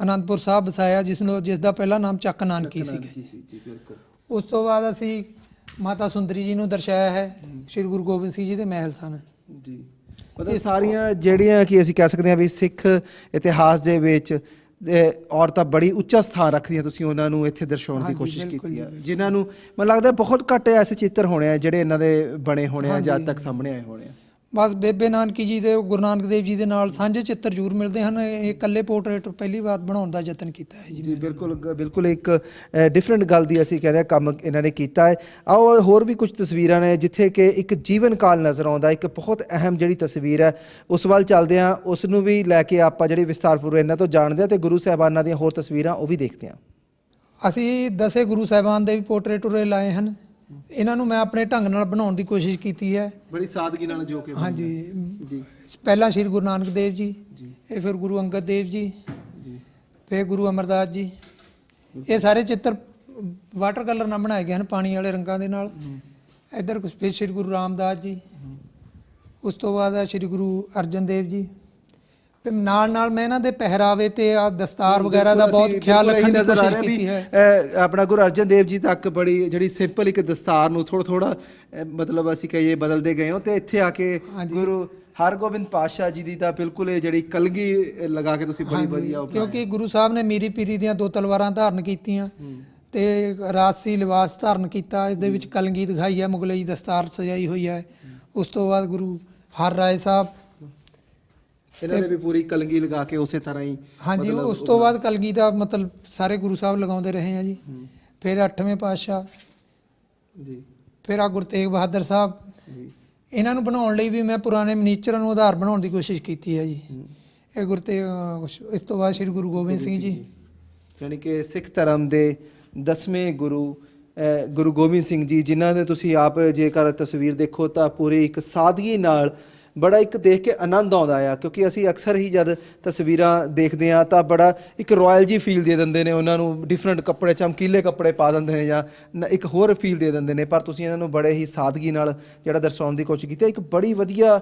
Speaker 2: ਅਨੰਦਪੁਰ ਸਾਹਿਬ ਵਸਾਇਆ, ਜਿਸ ਦਾ ਪਹਿਲਾ ਨਾਮ ਚੱਕ ਨਾਨਕੀ ਸੀ। ਉਸ ਤੋਂ ਬਾਅਦ ਅਸੀਂ ਮਾਤਾ ਸੁੰਦਰੀ ਜੀ ਨੂੰ ਦਰਸਾਇਆ ਹੈ, ਸ਼੍ਰੀ ਗੁਰੂ ਗੋਬਿੰਦ ਸਿੰਘ ਜੀ ਦੇ ਮਹਿਲ ਸਨ
Speaker 1: ਜੀ। ਮਤਲਬ ਸਾਰੀਆਂ ਜਿਹੜੀਆਂ ਕਿ ਅਸੀਂ ਕਹਿ ਸਕਦੇ ਹਾਂ ਵੀ ਸਿੱਖ ਇਤਿਹਾਸ ਦੇ ਵਿੱਚ ਔਰਤਾਂ ਬੜੀ ਉੱਚਾ ਸਥਾਨ ਰੱਖਦੀਆਂ, ਤੁਸੀਂ ਉਹਨਾਂ ਨੂੰ ਇੱਥੇ ਦਰਸਾਉਣ ਦੀ ਕੋਸ਼ਿਸ਼ ਕੀਤੀ ਹੈ, ਜਿਨ੍ਹਾਂ ਨੂੰ ਮੈਨੂੰ ਲੱਗਦਾ ਬਹੁਤ ਘੱਟ ਐਸੇ ਚਿੱਤਰ ਹੋਣੇ ਆ ਜਿਹੜੇ ਇਹਨਾਂ ਦੇ ਬਣੇ ਹੋਣੇ ਆ ਜਾਂ ਅੱਜ ਤੱਕ ਸਾਹਮਣੇ ਆਏ ਹੋਣੇ ਆ।
Speaker 2: ਬਸ ਬੇਬੇ ਨਾਨਕੀ ਜੀ ਦੇ ਗੁਰੂ ਨਾਨਕ ਦੇਵ ਜੀ ਦੇ ਨਾਲ ਸਾਂਝੇ ਚਿੱਤਰ ਜ਼ਰੂਰ ਮਿਲਦੇ ਹਨ। ਇਹ ਇਕੱਲੇ ਪੋਰਟਰੇਟ ਪਹਿਲੀ ਵਾਰ ਬਣਾਉਣ ਦਾ ਯਤਨ ਕੀਤਾ ਹੈ
Speaker 1: ਜੀ। ਬਿਲਕੁਲ ਇੱਕ ਡਿਫਰੈਂਟ ਗੱਲ ਦੀ ਅਸੀਂ ਕਹਿੰਦੇ ਕੰਮ ਇਹਨਾਂ ਨੇ ਕੀਤਾ ਹੈ। ਆਓ ਹੋਰ ਵੀ ਕੁਝ ਤਸਵੀਰਾਂ ਨੇ ਜਿੱਥੇ ਕਿ ਇੱਕ ਜੀਵਨ ਕਾਲ ਨਜ਼ਰ ਆਉਂਦਾ, ਇੱਕ ਬਹੁਤ ਅਹਿਮ ਜਿਹੜੀ ਤਸਵੀਰ ਹੈ ਉਸ ਵੱਲ ਚੱਲਦੇ ਹਾਂ, ਉਸ ਨੂੰ ਵੀ ਲੈ ਕੇ ਆਪਾਂ ਜਿਹੜੀ ਵਿਸਤਾਰਪੂਰਵਕ ਇਹਨਾਂ ਤੋਂ ਜਾਣਦੇ ਹਾਂ ਤੇ ਗੁਰੂ ਸਾਹਿਬਾਨਾਂ ਦੀਆਂ ਹੋਰ ਤਸਵੀਰਾਂ ਉਹ ਵੀ ਦੇਖਦੇ ਹਾਂ।
Speaker 2: ਅਸੀਂ 10 ਗੁਰੂ ਸਾਹਿਬਾਨ ਦੇ ਵੀ ਪੋਰਟਰੇਟ ਉਰੇ ਲਾਏ ਹਨ। ਇਹਨਾਂ ਨੂੰ ਮੈਂ ਆਪਣੇ ਢੰਗ ਨਾਲ ਬਣਾਉਣ ਦੀ ਕੋਸ਼ਿਸ਼ ਕੀਤੀ ਹੈ,
Speaker 1: ਬੜੀ ਸਾਦਗੀ ਨਾਲ ਜੋ ਕਿ।
Speaker 2: ਹਾਂਜੀ ਜੀ। ਪਹਿਲਾਂ ਸ਼੍ਰੀ ਗੁਰੂ ਨਾਨਕ ਦੇਵ ਜੀ, ਇਹ ਫਿਰ ਗੁਰੂ ਅੰਗਦ ਦੇਵ ਜੀ, ਫਿਰ ਗੁਰੂ ਅਮਰਦਾਸ ਜੀ। ਇਹ ਸਾਰੇ ਚਿੱਤਰ ਵਾਟਰ ਕਲਰ ਨਾਲ ਬਣਾਏ ਗਏ ਹਨ, ਪਾਣੀ ਵਾਲੇ ਰੰਗਾਂ ਦੇ ਨਾਲ। ਇੱਧਰ ਫਿਰ ਸ਼੍ਰੀ ਗੁਰੂ ਰਾਮਦਾਸ ਜੀ, ਉਸ ਤੋਂ ਬਾਅਦ ਸ਼੍ਰੀ ਗੁਰੂ ਅਰਜਨ ਦੇਵ ਜੀ। ਫਿਰ ਨਾਲ ਮੈਂ ਇਹਨਾਂ ਦੇ ਪਹਿਰਾਵੇ ਤੇ ਆ ਦਸਤਾਰ ਵਗੈਰਾ ਦਾ ਬਹੁਤ ਖਿਆਲ ਰੱਖਣ ਦੀ ਕੋਸ਼ਿਸ਼ ਕੀਤੀ ਹੈ।
Speaker 1: ਆਪਣਾ ਗੁਰੂ ਅਰਜਨ ਦੇਵ ਜੀ ਤੱਕ ਬੜੀ ਜਿਹੜੀ ਸਿੰਪਲ ਇੱਕ ਦਸਤਾਰ ਨੂੰ ਥੋੜਾ ਮਤਲਬ ਅਸੀਂ ਕਹੀਏ ਬਦਲਦੇ ਗਏ ਹੋ ਤੇ ਇੱਥੇ ਆ ਕੇ ਗੁਰੂ ਹਰਗੋਬਿੰਦ ਪਾਤਸ਼ਾਹ ਜੀ ਦੀ ਤਾਂ ਬਿਲਕੁਲ ਇਹ ਜਿਹੜੀ ਕਲਗੀ ਲਗਾ ਕੇ ਤੁਸੀਂ ਬੜੀ ਵਧੀਆ,
Speaker 2: ਕਿਉਂਕਿ ਗੁਰੂ ਸਾਹਿਬ ਨੇ ਮੀਰੀ ਪੀਰੀ ਦੀਆਂ 2 ਤਲਵਾਰਾਂ ਧਾਰਨ ਕੀਤੀਆਂ ਤੇ ਰਾਜਸੀ ਲਿਬਾਸ ਧਾਰਨ ਕੀਤਾ। ਇਸ ਦੇ ਵਿੱਚ ਕਲਗੀ ਦਿਖਾਈ ਹੈ, ਮੁਗਲਈ ਦਸਤਾਰ ਸਜਾਈ ਹੋਈ ਹੈ। ਉਸ ਤੋਂ ਬਾਅਦ ਗੁਰੂ ਹਰ ਰਾਏ ਸਾਹਿਬ,
Speaker 1: ਇਹਨਾਂ ਨੇ ਵੀ ਪੂਰੀ ਕਲਗੀ ਲਗਾ ਕੇ ਉਸੇ ਤਰ੍ਹਾਂ ਹੀ।
Speaker 2: ਹਾਂਜੀ, ਉਸ ਤੋਂ ਬਾਅਦ ਕਲਗੀ ਦਾ ਮਤਲਬ ਸਾਰੇ ਗੁਰੂ ਸਾਹਿਬ ਲਗਾਉਂਦੇ ਰਹੇ ਆ ਜੀ। ਫਿਰ 8ਵੇਂ ਪਾਤਸ਼ਾਹ
Speaker 1: ਜੀ, ਫਿਰ
Speaker 2: ਗੁਰੂ ਤੇਗ ਬਹਾਦਰ ਸਾਹਿਬ ਜੀ। ਇਹਨਾਂ ਨੂੰ ਬਣਾਉਣ ਲਈ ਵੀ ਮੈਂ ਪੁਰਾਣੇ ਮਨੀਚਰਾਂ ਨੂੰ ਆਧਾਰ ਬਣਾਉਣ ਦੀ ਕੋਸ਼ਿਸ਼ ਕੀਤੀ ਹੈ ਜੀ। ਇਹ ਗੁਰੂ ਤੇਗ, ਇਸ ਤੋਂ ਬਾਅਦ ਸ਼੍ਰੀ ਗੁਰੂ ਗੋਬਿੰਦ ਸਿੰਘ ਜੀ,
Speaker 1: ਯਾਨੀ ਕਿ ਸਿੱਖ ਧਰਮ ਦੇ 10ਵੇਂ ਗੁਰੂ ਗੁਰੂ ਗੋਬਿੰਦ ਸਿੰਘ ਜੀ, ਜਿਨ੍ਹਾਂ ਦੇ ਤੁਸੀਂ ਆਪ ਜੇਕਰ ਤਸਵੀਰ ਦੇਖੋ ਤਾਂ ਪੂਰੀ ਇੱਕ ਸਾਦਗੀ ਨਾਲ ਬੜਾ ਇੱਕ ਦੇਖ ਕੇ ਆਨੰਦ ਆਉਂਦਾ ਆ, ਕਿਉਂਕਿ ਅਸੀਂ ਅਕਸਰ ਹੀ ਜਦ ਤਸਵੀਰਾਂ ਦੇਖਦੇ ਹਾਂ ਤਾਂ ਬੜਾ ਇੱਕ ਰਾਇਲ ਜੀ ਫੀਲ ਦੇ ਦਿੰਦੇ ਨੇ ਉਹਨਾਂ ਨੂੰ, ਡਿਫਰੈਂਟ ਕੱਪੜੇ, ਚਮਕੀਲੇ ਕੱਪੜੇ ਪਾ ਦਿੰਦੇ ਨੇ ਜਾਂ ਇੱਕ ਹੋਰ ਫੀਲ ਦੇ ਦਿੰਦੇ ਨੇ, ਪਰ ਤੁਸੀਂ ਇਹਨਾਂ ਨੂੰ ਬੜੇ ਹੀ ਸਾਦਗੀ ਨਾਲ ਜਿਹੜਾ ਦਰਸਾਉਣ ਦੀ ਕੋਸ਼ਿਸ਼ ਕੀਤੀ। ਇੱਕ ਬੜੀ ਵਧੀਆ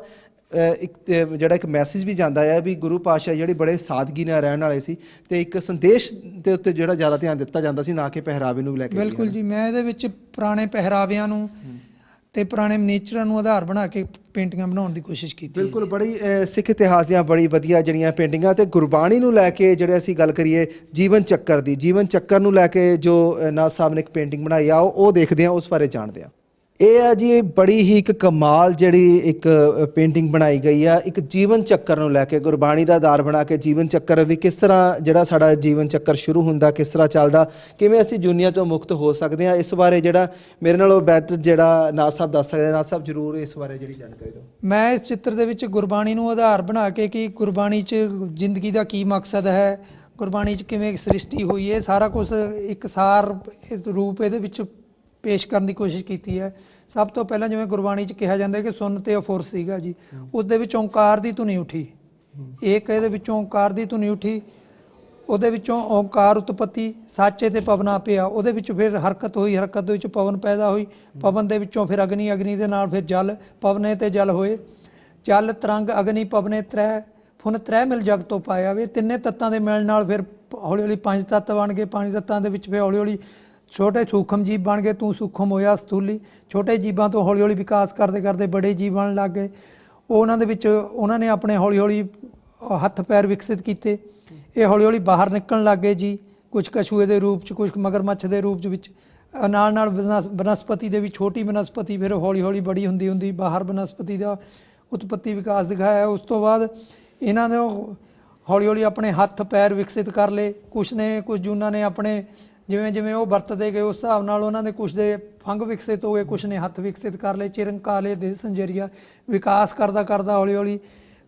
Speaker 1: ਜਿਹੜਾ ਇੱਕ ਮੈਸੇਜ ਵੀ ਜਾਂਦਾ ਹੈ ਵੀ ਗੁਰੂ ਪਾਤਸ਼ਾਹ ਜਿਹੜੇ ਬੜੇ ਸਾਦਗੀ ਨਾਲ ਰਹਿਣ ਵਾਲੇ ਸੀ ਤੇ ਇੱਕ ਸੰਦੇਸ਼ ਦੇ ਉੱਤੇ ਜਿਹੜਾ ਜ਼ਿਆਦਾ ਧਿਆਨ ਦਿੱਤਾ ਜਾਂਦਾ ਸੀ, ਨਾ ਕਿ ਪਹਿਰਾਵੇ ਨੂੰ ਲੈ ਕੇ।
Speaker 2: ਬਿਲਕੁਲ ਜੀ, ਮੈਂ ਇਹਦੇ ਵਿੱਚ ਪੁਰਾਣੇ ਪਹਿਰਾਵਿਆਂ ਨੂੰ ਤੇ ਪੁਰਾਣੇ ਨੇਚਰਾਂ ਨੂੰ ਆਧਾਰ ਬਣਾ ਕੇ ਪੇਂਟਿੰਗਾਂ ਬਣਾਉਣ ਦੀ ਕੋਸ਼ਿਸ਼ ਕੀਤੀ।
Speaker 1: ਬਿਲਕੁਲ, ਬੜੀ ਸਿੱਖ ਇਤਿਹਾਸ ਦੀਆਂ ਬੜੀ ਵਧੀਆ ਜਿਹੜੀਆਂ ਪੇਂਟਿੰਗਾਂ ਤੇ ਗੁਰਬਾਣੀ ਨੂੰ ਲੈ ਕੇ ਜਿਹੜੇ ਅਸੀਂ ਗੱਲ ਕਰੀਏ ਜੀਵਨ ਚੱਕਰ ਦੀ, ਜੀਵਨ ਚੱਕਰ ਨੂੰ ਲੈ ਕੇ ਜੋ ਨਾਥ ਸਾਹਿਬ ਨੇ ਇੱਕ ਪੇਂਟਿੰਗ ਬਣਾਈ ਆ ਉਹ ਦੇਖਦੇ ਆ, ਉਸ ਬਾਰੇ ਜਾਣਦੇ ਆ। ਇਹ ਆ ਜੀ ਬੜੀ ਹੀ ਇੱਕ ਕਮਾਲ ਜਿਹੜੀ ਇੱਕ ਪੇਂਟਿੰਗ ਬਣਾਈ ਗਈ ਆ ਇੱਕ ਜੀਵਨ ਚੱਕਰ ਨੂੰ ਲੈ ਕੇ, ਗੁਰਬਾਣੀ ਦਾ ਆਧਾਰ ਬਣਾ ਕੇ ਜੀਵਨ ਚੱਕਰ ਵੀ ਕਿਸ ਤਰ੍ਹਾਂ ਜਿਹੜਾ ਸਾਡਾ ਜੀਵਨ ਚੱਕਰ ਸ਼ੁਰੂ ਹੁੰਦਾ, ਕਿਸ ਤਰ੍ਹਾਂ ਚੱਲਦਾ, ਕਿਵੇਂ ਅਸੀਂ ਦੁਨੀਆ ਤੋਂ ਮੁਕਤ ਹੋ ਸਕਦੇ ਹਾਂ, ਇਸ ਬਾਰੇ ਜਿਹੜਾ ਮੇਰੇ ਨਾਲੋਂ ਬੈਟਰ ਜਿਹੜਾ ਨਾਥ ਸਾਹਿਬ ਦੱਸ ਸਕਦੇ। ਨਾਥ ਸਾਹਿਬ ਜ਼ਰੂਰ ਇਸ ਬਾਰੇ ਜਿਹੜੀ ਜਾਣਕਾਰੀ ਦਿਓ।
Speaker 2: ਮੈਂ ਇਸ ਚਿੱਤਰ ਦੇ ਵਿੱਚ ਗੁਰਬਾਣੀ ਨੂੰ ਆਧਾਰ ਬਣਾ ਕੇ ਕਿ ਗੁਰਬਾਣੀ 'ਚ ਜ਼ਿੰਦਗੀ ਦਾ ਕੀ ਮਕਸਦ ਹੈ, ਗੁਰਬਾਣੀ 'ਚ ਕਿਵੇਂ ਸ੍ਰਿਸ਼ਟੀ ਹੋਈ ਹੈ, ਸਾਰਾ ਕੁਝ ਇੱਕ ਸਾਰ ਰੂਪ ਇਹਦੇ ਵਿੱਚ ਪੇਸ਼ ਕਰਨ ਦੀ ਕੋਸ਼ਿਸ਼ ਕੀਤੀ ਹੈ। ਸਭ ਤੋਂ ਪਹਿਲਾਂ ਜਿਵੇਂ ਗੁਰਬਾਣੀ 'ਚ ਕਿਹਾ ਜਾਂਦਾ ਕਿ ਸੁਨ ਤੇ ਅਫੁਰ ਸੀਗਾ ਜੀ, ਉਸ ਦੇ ਵਿੱਚ ਓਂਕਾਰ ਦੀ ਧੁਨੀ ਉੱਠੀ, ਇੱਕ ਇਹਦੇ ਵਿੱਚੋਂ ਓਂਕਾਰ ਦੀ ਧੁਨੀ ਉੱਠੀ, ਉਹਦੇ ਵਿੱਚੋਂ ਓਂਕਾਰ ਉਤਪਤੀ, ਸਾਚੇ ਤੇ ਪਵਨਾ ਪਿਆ, ਉਹਦੇ ਵਿੱਚ ਫਿਰ ਹਰਕਤ ਹੋਈ, ਹਰਕਤ ਦੇ ਵਿੱਚ ਪਵਨ ਪੈਦਾ ਹੋਈ, ਪਵਨ ਦੇ ਵਿੱਚੋਂ ਫਿਰ ਅਗਨੀ, ਅਗਨੀ ਦੇ ਨਾਲ ਫਿਰ ਜਲ, ਪਵਨੇ ਤੇ ਜਲ ਹੋਏ, ਜਲ ਤਰੰਗ ਅਗਨੀ ਪਵਨੇ ਤ੍ਰੈ, ਫੁਨ ਤ੍ਰੈ ਮਿਲ ਜਗ ਤੋਂ ਪਾਇਆ। ਵੀ ਤਿੰਨੇ ਤੱਤਾਂ ਦੇ ਮਿਲਣ ਨਾਲ ਫਿਰ ਹੌਲੀ ਹੌਲੀ ਪੰਜ ਤੱਤ ਬਣ ਗਏ, ਪੰਜ ਤੱਤਾਂ ਦੇ ਵਿੱਚ ਫਿਰ ਹੌਲੀ ਹੌਲੀ ਛੋਟੇ ਸੂਖਮ ਜੀਵ ਬਣ ਗਏ, ਤੂੰ ਸੂਖਮ ਹੋਇਆ ਸਥੂਲੀ, ਛੋਟੇ ਜੀਵਾਂ ਤੋਂ ਹੌਲੀ ਹੌਲੀ ਵਿਕਾਸ ਕਰਦੇ ਕਰਦੇ ਬੜੇ ਜੀਵ ਬਣਨ ਲੱਗ ਗਏ। ਉਹਨਾਂ ਦੇ ਵਿੱਚ ਉਹਨਾਂ ਨੇ ਆਪਣੇ ਹੌਲੀ ਹੌਲੀ ਹੱਥ ਪੈਰ ਵਿਕਸਿਤ ਕੀਤੇ, ਇਹ ਹੌਲੀ ਹੌਲੀ ਬਾਹਰ ਨਿਕਲਣ ਲੱਗ ਗਏ ਜੀ, ਕੁਝ ਕਛੂਏ ਦੇ ਰੂਪ 'ਚ, ਕੁਝ ਮਗਰਮੱਛ ਦੇ ਰੂਪ 'ਚ ਵਿੱਚ, ਨਾਲ ਨਾਲ ਬਨਸਪਤੀ ਦੇ ਵੀ ਛੋਟੀ ਬਨਸਪਤੀ ਫਿਰ ਹੌਲੀ ਹੌਲੀ ਬੜੀ ਹੁੰਦੀ ਹੁੰਦੀ ਬਾਹਰ ਬਨਸਪਤੀ ਦਾ ਉਤਪਤੀ ਵਿਕਾਸ ਦਿਖਾਇਆ। ਉਸ ਤੋਂ ਬਾਅਦ ਇਹਨਾਂ ਨੇ ਹੌਲੀ ਹੌਲੀ ਆਪਣੇ ਹੱਥ ਪੈਰ ਵਿਕਸਿਤ ਕਰ ਲਏ, ਕੁਝ ਜੂਨਾਂ ਨੇ ਆਪਣੇ ਜਿਵੇਂ ਜਿਵੇਂ ਉਹ ਵਰਤਦੇ ਗਏ ਉਸ ਹਿਸਾਬ ਨਾਲ ਉਹਨਾਂ ਦੇ ਕੁਛ ਦੇ ਫੰਗ ਵਿਕਸਿਤ ਹੋ ਗਏ, ਕੁਛ ਨੇ ਹੱਥ ਵਿਕਸਿਤ ਕਰ ਲਏ, ਚਿਰੰਕਾਲੇ ਦੇ ਸੰਜਰੀਆ ਵਿਕਾਸ ਕਰਦਾ ਕਰਦਾ ਹੌਲੀ ਹੌਲੀ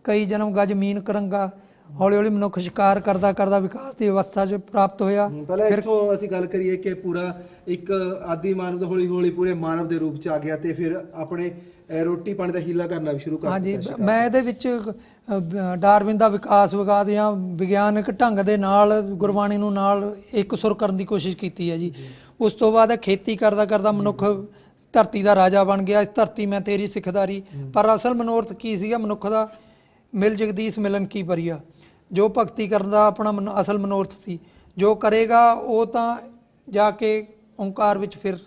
Speaker 2: ਕਈ ਜਨਮ ਗਜ ਮੀਨ ਕਰੰਗਾ, ਹੌਲੀ ਹੌਲੀ ਮਨੁੱਖ ਸ਼ਿਕਾਰ ਕਰਦਾ ਕਰਦਾ ਵਿਕਾਸ ਦੀ ਅਵਸਥਾ 'ਚ ਪ੍ਰਾਪਤ ਹੋਇਆ।
Speaker 1: ਪਹਿਲਾਂ ਇੱਥੋਂ ਅਸੀਂ ਗੱਲ ਕਰੀਏ ਕਿ ਪੂਰਾ ਇੱਕ ਆਦੀ ਮਾਨਵ ਤੋਂ ਹੌਲੀ ਹੌਲੀ ਪੂਰੇ ਮਾਨਵ ਦੇ ਰੂਪ 'ਚ ਆ ਗਿਆ ਤੇ ਫਿਰ ਆਪਣੇ ਰੋਟੀ ਪਾਣੀ ਦਾ ਹੀਲਾ ਕਰਨਾ ਵੀ ਸ਼ੁਰੂ ਕਰ ਦਿੱਤਾ।
Speaker 2: ਹਾਂਜੀ, ਮੈਂ ਇਹਦੇ ਵਿੱਚ ਡਾਰਵਿਨ ਦਾ ਵਿਕਾਸ ਜਾਂ ਵਿਗਿਆਨਕ ਢੰਗ ਦੇ ਨਾਲ ਗੁਰਬਾਣੀ ਨੂੰ ਨਾਲ ਇੱਕ ਸੁਰ ਕਰਨ ਦੀ ਕੋਸ਼ਿਸ਼ ਕੀਤੀ ਹੈ ਜੀ। ਉਸ ਤੋਂ ਬਾਅਦ ਖੇਤੀ ਕਰਦਾ ਕਰਦਾ ਮਨੁੱਖ ਧਰਤੀ ਦਾ ਰਾਜਾ ਬਣ ਗਿਆ, ਇਸ ਧਰਤੀ ਮੈਂ ਤੇਰੀ ਸਿੱਖਦਾਰੀ। ਪਰ ਅਸਲ ਮਨੋਰਥ ਕੀ ਸੀਗਾ ਮਨੁੱਖ ਦਾ? ਮਿਲ ਜਗਦੀਸ਼ ਮਿਲਨ ਕੀ ਪਰੀਆ, ਜੋ ਭਗਤੀ ਕਰਨ ਦਾ ਆਪਣਾ ਅਸਲ ਮਨੋਰਥ ਸੀ। ਜੋ ਕਰੇਗਾ ਉਹ ਤਾਂ ਜਾ ਕੇ ਓਂਕਾਰ ਵਿੱਚ ਫਿਰ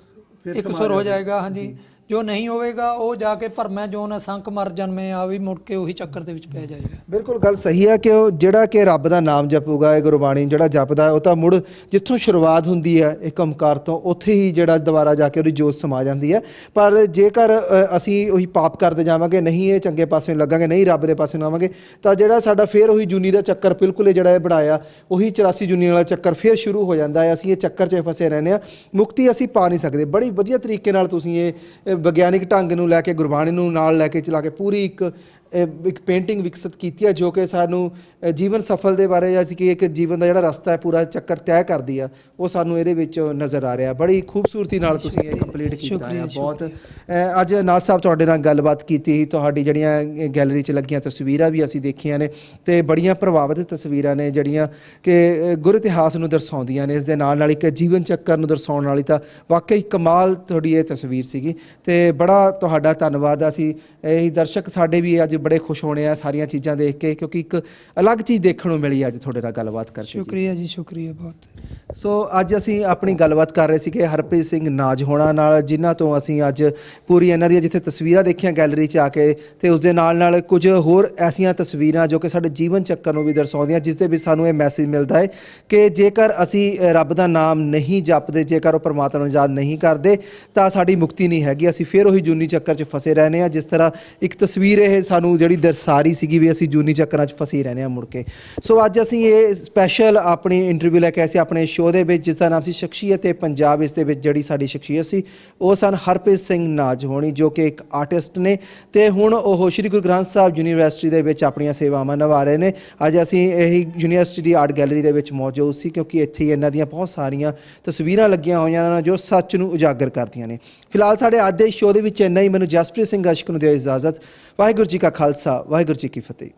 Speaker 2: ਇੱਕ ਸੁਰ ਹੋ ਜਾਏਗਾ। ਹਾਂਜੀ, ਜੋ ਨਹੀਂ ਹੋਵੇਗਾ ਉਹ ਜਾ ਕੇ ਭਰਮੈ ਜੋ ਨਾ ਸੰਕ ਮਰ ਜਨਮੇ ਆ ਵੀ ਮੁੜ ਕੇ ਉਹੀ ਚੱਕਰ ਦੇ ਵਿੱਚ ਪੈ ਜਾਏਗਾ।
Speaker 1: ਬਿਲਕੁਲ ਗੱਲ ਸਹੀ ਹੈ ਕਿ ਉਹ ਜਿਹੜਾ ਕਿ ਰੱਬ ਦਾ ਨਾਮ ਜਪੂਗਾ, ਇਹ ਗੁਰਬਾਣੀ ਜਿਹੜਾ ਜਪਦਾ ਉਹ ਤਾਂ ਮੁੜ ਜਿੱਥੋਂ ਸ਼ੁਰੂਆਤ ਹੁੰਦੀ ਹੈ ਇੱਕ ਓਮਕਾਰ ਤੋਂ, ਉੱਥੇ ਹੀ ਜਿਹੜਾ ਦੁਬਾਰਾ ਜਾ ਕੇ ਉਹਦੀ ਜੋਤ ਸਮਾ ਜਾਂਦੀ ਹੈ। ਪਰ ਜੇਕਰ ਅਸੀਂ ਉਹੀ ਪਾਪ ਕਰਦੇ ਜਾਵਾਂਗੇ, ਨਹੀਂ ਇਹ ਚੰਗੇ ਪਾਸੇ ਲੱਗਾਂਗੇ, ਨਹੀਂ ਰੱਬ ਦੇ ਪਾਸੇ ਨੂੰ ਆਵਾਂਗੇ, ਤਾਂ ਜਿਹੜਾ ਸਾਡਾ ਫਿਰ ਉਹੀ ਜੂਨੀ ਦਾ ਚੱਕਰ ਬਿਲਕੁਲ ਇਹ ਜਿਹੜਾ ਇਹ ਬਣਾਇਆ ਉਹੀ 84 ਜੂਨੀ ਵਾਲਾ ਚੱਕਰ ਫਿਰ ਸ਼ੁਰੂ ਹੋ ਜਾਂਦਾ ਹੈ। ਅਸੀਂ ਇਹ ਚੱਕਰ 'ਚ ਫਸੇ ਰਹਿੰਦੇ ਹਾਂ, ਮੁਕਤੀ ਅਸੀਂ ਪਾ ਨਹੀਂ ਸਕਦੇ। ਬੜੀ ਵਧੀਆ ਤਰੀਕੇ ਨਾਲ ਤੁਸੀਂ ਇਹ ਵਿਗਿਆਨਿਕ ਢੰਗ ਨੂੰ ਲੈ ਕੇ ਗੁਰਬਾਣੀ ਨੂੰ ਨਾਲ ਲੈ ਕੇ ਚਲਾ ਕੇ ਪੂਰੀ ਇੱਕ ਪੇਂਟਿੰਗ ਵਿਕਸਿਤ ਕੀਤੀ ਹੈ ਜੋ ਕਿ ਸਾਨੂੰ ਜੀਵਨ ਸਫਲ ਦੇ ਬਾਰੇ ਜਾਂ ਕਿ ਇੱਕ ਜੀਵਨ ਦਾ ਜਿਹੜਾ ਰਸਤਾ ਹੈ ਪੂਰਾ ਚੱਕਰ ਤੈਅ ਕਰਦੀ ਆ, ਉਹ ਸਾਨੂੰ ਇਹਦੇ ਵਿੱਚ ਨਜ਼ਰ ਆ ਰਿਹਾ। ਬੜੀ ਖੂਬਸੂਰਤੀ ਨਾਲ ਤੁਸੀਂ ਇਹ ਕੰਪਲੀਟ ਕੀਤਾ ਹੈ। ਬਹੁਤ ਅੱਜ ਨਾਥ ਸਾਹਿਬ ਤੁਹਾਡੇ ਨਾਲ ਗੱਲਬਾਤ ਕੀਤੀ, ਤੁਹਾਡੀ ਜਿਹੜੀਆਂ ਗੈਲਰੀ 'ਚ ਲੱਗੀਆਂ ਤਸਵੀਰਾਂ ਵੀ ਅਸੀਂ ਦੇਖੀਆਂ ਨੇ ਤੇ ਬੜੀਆਂ ਪ੍ਰਭਾਵਿਤ ਤਸਵੀਰਾਂ ਨੇ ਜਿਹੜੀਆਂ ਕਿ ਗੁਰ ਇਤਿਹਾਸ ਨੂੰ ਦਰਸਾਉਂਦੀਆਂ ਨੇ। ਇਸ ਦੇ ਨਾਲ ਨਾਲ ਇੱਕ ਜੀਵਨ ਚੱਕਰ ਨੂੰ ਦਰਸਾਉਣ ਵਾਲੀ ਤਾਂ ਵਾਕਈ ਕਮਾਲ ਤੁਹਾਡੀ ਇਹ ਤਸਵੀਰ ਸੀਗੀ ਤੇ ਬੜਾ ਤੁਹਾਡਾ ਧੰਨਵਾਦ। ਅਸੀਂ ਇਹ ਦਰਸ਼ਕ ਸਾਡੇ ਵੀ ਅੱਜ ਬੜੇ ਖੁਸ਼ ਹੋਣੇ ਆ ਸਾਰੀਆਂ ਚੀਜ਼ਾਂ ਦੇਖ ਕੇ, ਕਿਉਂਕਿ ਇੱਕ ਅਲੱਗ ਚੀਜ਼ ਦੇਖਣ ਨੂੰ ਮਿਲੀ ਅੱਜ ਤੁਹਾਡੇ ਨਾਲ ਗੱਲਬਾਤ ਕਰਕੇ।
Speaker 2: ਸ਼ੁਕਰੀਆ ਜੀ, ਸ਼ੁਕਰੀਆ ਬਹੁਤ।
Speaker 1: ਸੋ ਅੱਜ ਅਸੀਂ ਆਪਣੀ ਗੱਲਬਾਤ ਕਰ ਰਹੇ ਸੀ ਕਿ ਹਰਪ੍ਰੀਤ ਸਿੰਘ ਨਾਜ ਹੋਣਾ ਨਾਲ, ਜਿਨ੍ਹਾਂ ਤੋਂ ਅਸੀਂ ਅੱਜ ਪੂਰੀ ਇਹਨਾਂ ਦੀਆਂ ਜਿੱਥੇ ਤਸਵੀਰਾਂ ਦੇਖੀਆਂ ਗੈਲਰੀ 'ਚ ਆ ਕੇ ਤੇ ਉਸ ਦੇ ਨਾਲ ਨਾਲ ਕੁਝ ਹੋਰ ਐਸੀਆਂ ਤਸਵੀਰਾਂ ਜੋ ਕਿ ਸਾਡੇ ਜੀਵਨ ਚੱਕਰ ਨੂੰ ਵੀ ਦਰਸਾਉਂਦੀਆਂ, ਜਿਸ ਦੇ ਵਿੱਚ ਸਾਨੂੰ ਇਹ ਮੈਸੇਜ ਮਿਲਦਾ ਹੈ ਕਿ ਜੇਕਰ ਅਸੀਂ ਰੱਬ ਦਾ ਨਾਮ ਨਹੀਂ ਜਪਦੇ, ਜੇਕਰ ਉਹ ਪਰਮਾਤਮਾ ਨੂੰ ਯਾਦ ਨਹੀਂ ਕਰਦੇ ਤਾਂ ਸਾਡੀ ਮੁਕਤੀ ਨਹੀਂ ਹੈਗੀ। ਅਸੀਂ ਫਿਰ ਉਹੀ ਜੂਨੀ ਚੱਕਰ 'ਚ ਫਸੇ ਰਹਿੰਦੇ ਹਾਂ। ਜਿਸ ਤਰ੍ਹਾਂ ਇੱਕ ਤਸਵੀਰ ਇਹ ਸਾਨੂੰ ਜਿਹੜੀ ਦਰਸਾ ਰਹੀ ਸੀਗੀ ਵੀ ਅਸੀਂ ਜੂਨੀ ਚੱਕਰਾਂ 'ਚ ਫਸੇ ਰਹਿੰਦੇ ਹਾਂ ਮੁੜ ਕੇ। ਸੋ ਅੱਜ ਅਸੀਂ ਇਹ ਸਪੈਸ਼ਲ ਆਪਣੀ ਇੰਟਰਵਿਊ ਲੈ ਕੇ ਆਏ ਸੀ ਆਪਣੇ ਸ਼ੋਅ ਦੇ ਵਿੱਚ, ਜਿਸ ਦਾ ਨਾਮ ਸੀ ਸ਼ਖਸੀਅਤ ਏ ਪੰਜਾਬ। ਇਸ ਦੇ ਵਿੱਚ ਜਿਹੜੀ ਸਾਡੀ ਸ਼ਖਸੀਅਤ ਸੀ ਉਹ ਸਨ ਹਰਪ੍ਰੀਤ ਸਿੰਘ ਨਾਜ ਹੋਣੀ, ਜੋ ਕਿ ਇੱਕ ਆਰਟਿਸਟ ਨੇ ਤੇ ਹੁਣ ਉਹ ਸ਼੍ਰੀ ਗੁਰੂ ਗ੍ਰੰਥ ਸਾਹਿਬ ਯੂਨੀਵਰਸਿਟੀ ਦੇ ਵਿੱਚ ਆਪਣੀਆਂ ਸੇਵਾਵਾਂ ਨਿਭਾ ਰਹੇ ਨੇ। ਅੱਜ ਅਸੀਂ ਇਹੀ ਯੂਨੀਵਰਸਿਟੀ ਦੀ ਆਰਟ ਗੈਲਰੀ ਦੇ ਵਿੱਚ ਮੌਜੂਦ ਸੀ, ਕਿਉਂਕਿ ਇੱਥੇ ਹੀ ਇਹਨਾਂ ਦੀਆਂ ਬਹੁਤ ਸਾਰੀਆਂ ਤਸਵੀਰਾਂ ਲੱਗੀਆਂ ਹੋਈਆਂ ਨੇ ਜੋ ਸੱਚ ਨੂੰ ਉਜਾਗਰ ਕਰਦੀਆਂ ਨੇ। ਫਿਲਹਾਲ ਸਾਡੇ ਅੱਜ ਦੇ ਸ਼ੋਅ ਦੇ ਵਿੱਚ ਇੰਨਾ ਹੀ। ਮੈਨੂੰ ਜਸਪ੍ਰੀਤ ਸਿੰਘ ਅਸ਼ਕ ਨੂੰ ਦਿਓ ਇਜਾਜ਼ਤ। ਵਾਹਿਗੁਰੂ ਜੀ ਕਾ ਖਾਲਸਾ, ਵਾਹਿਗੁਰੂ ਜੀ ਕੀ ਫਤਿਹ।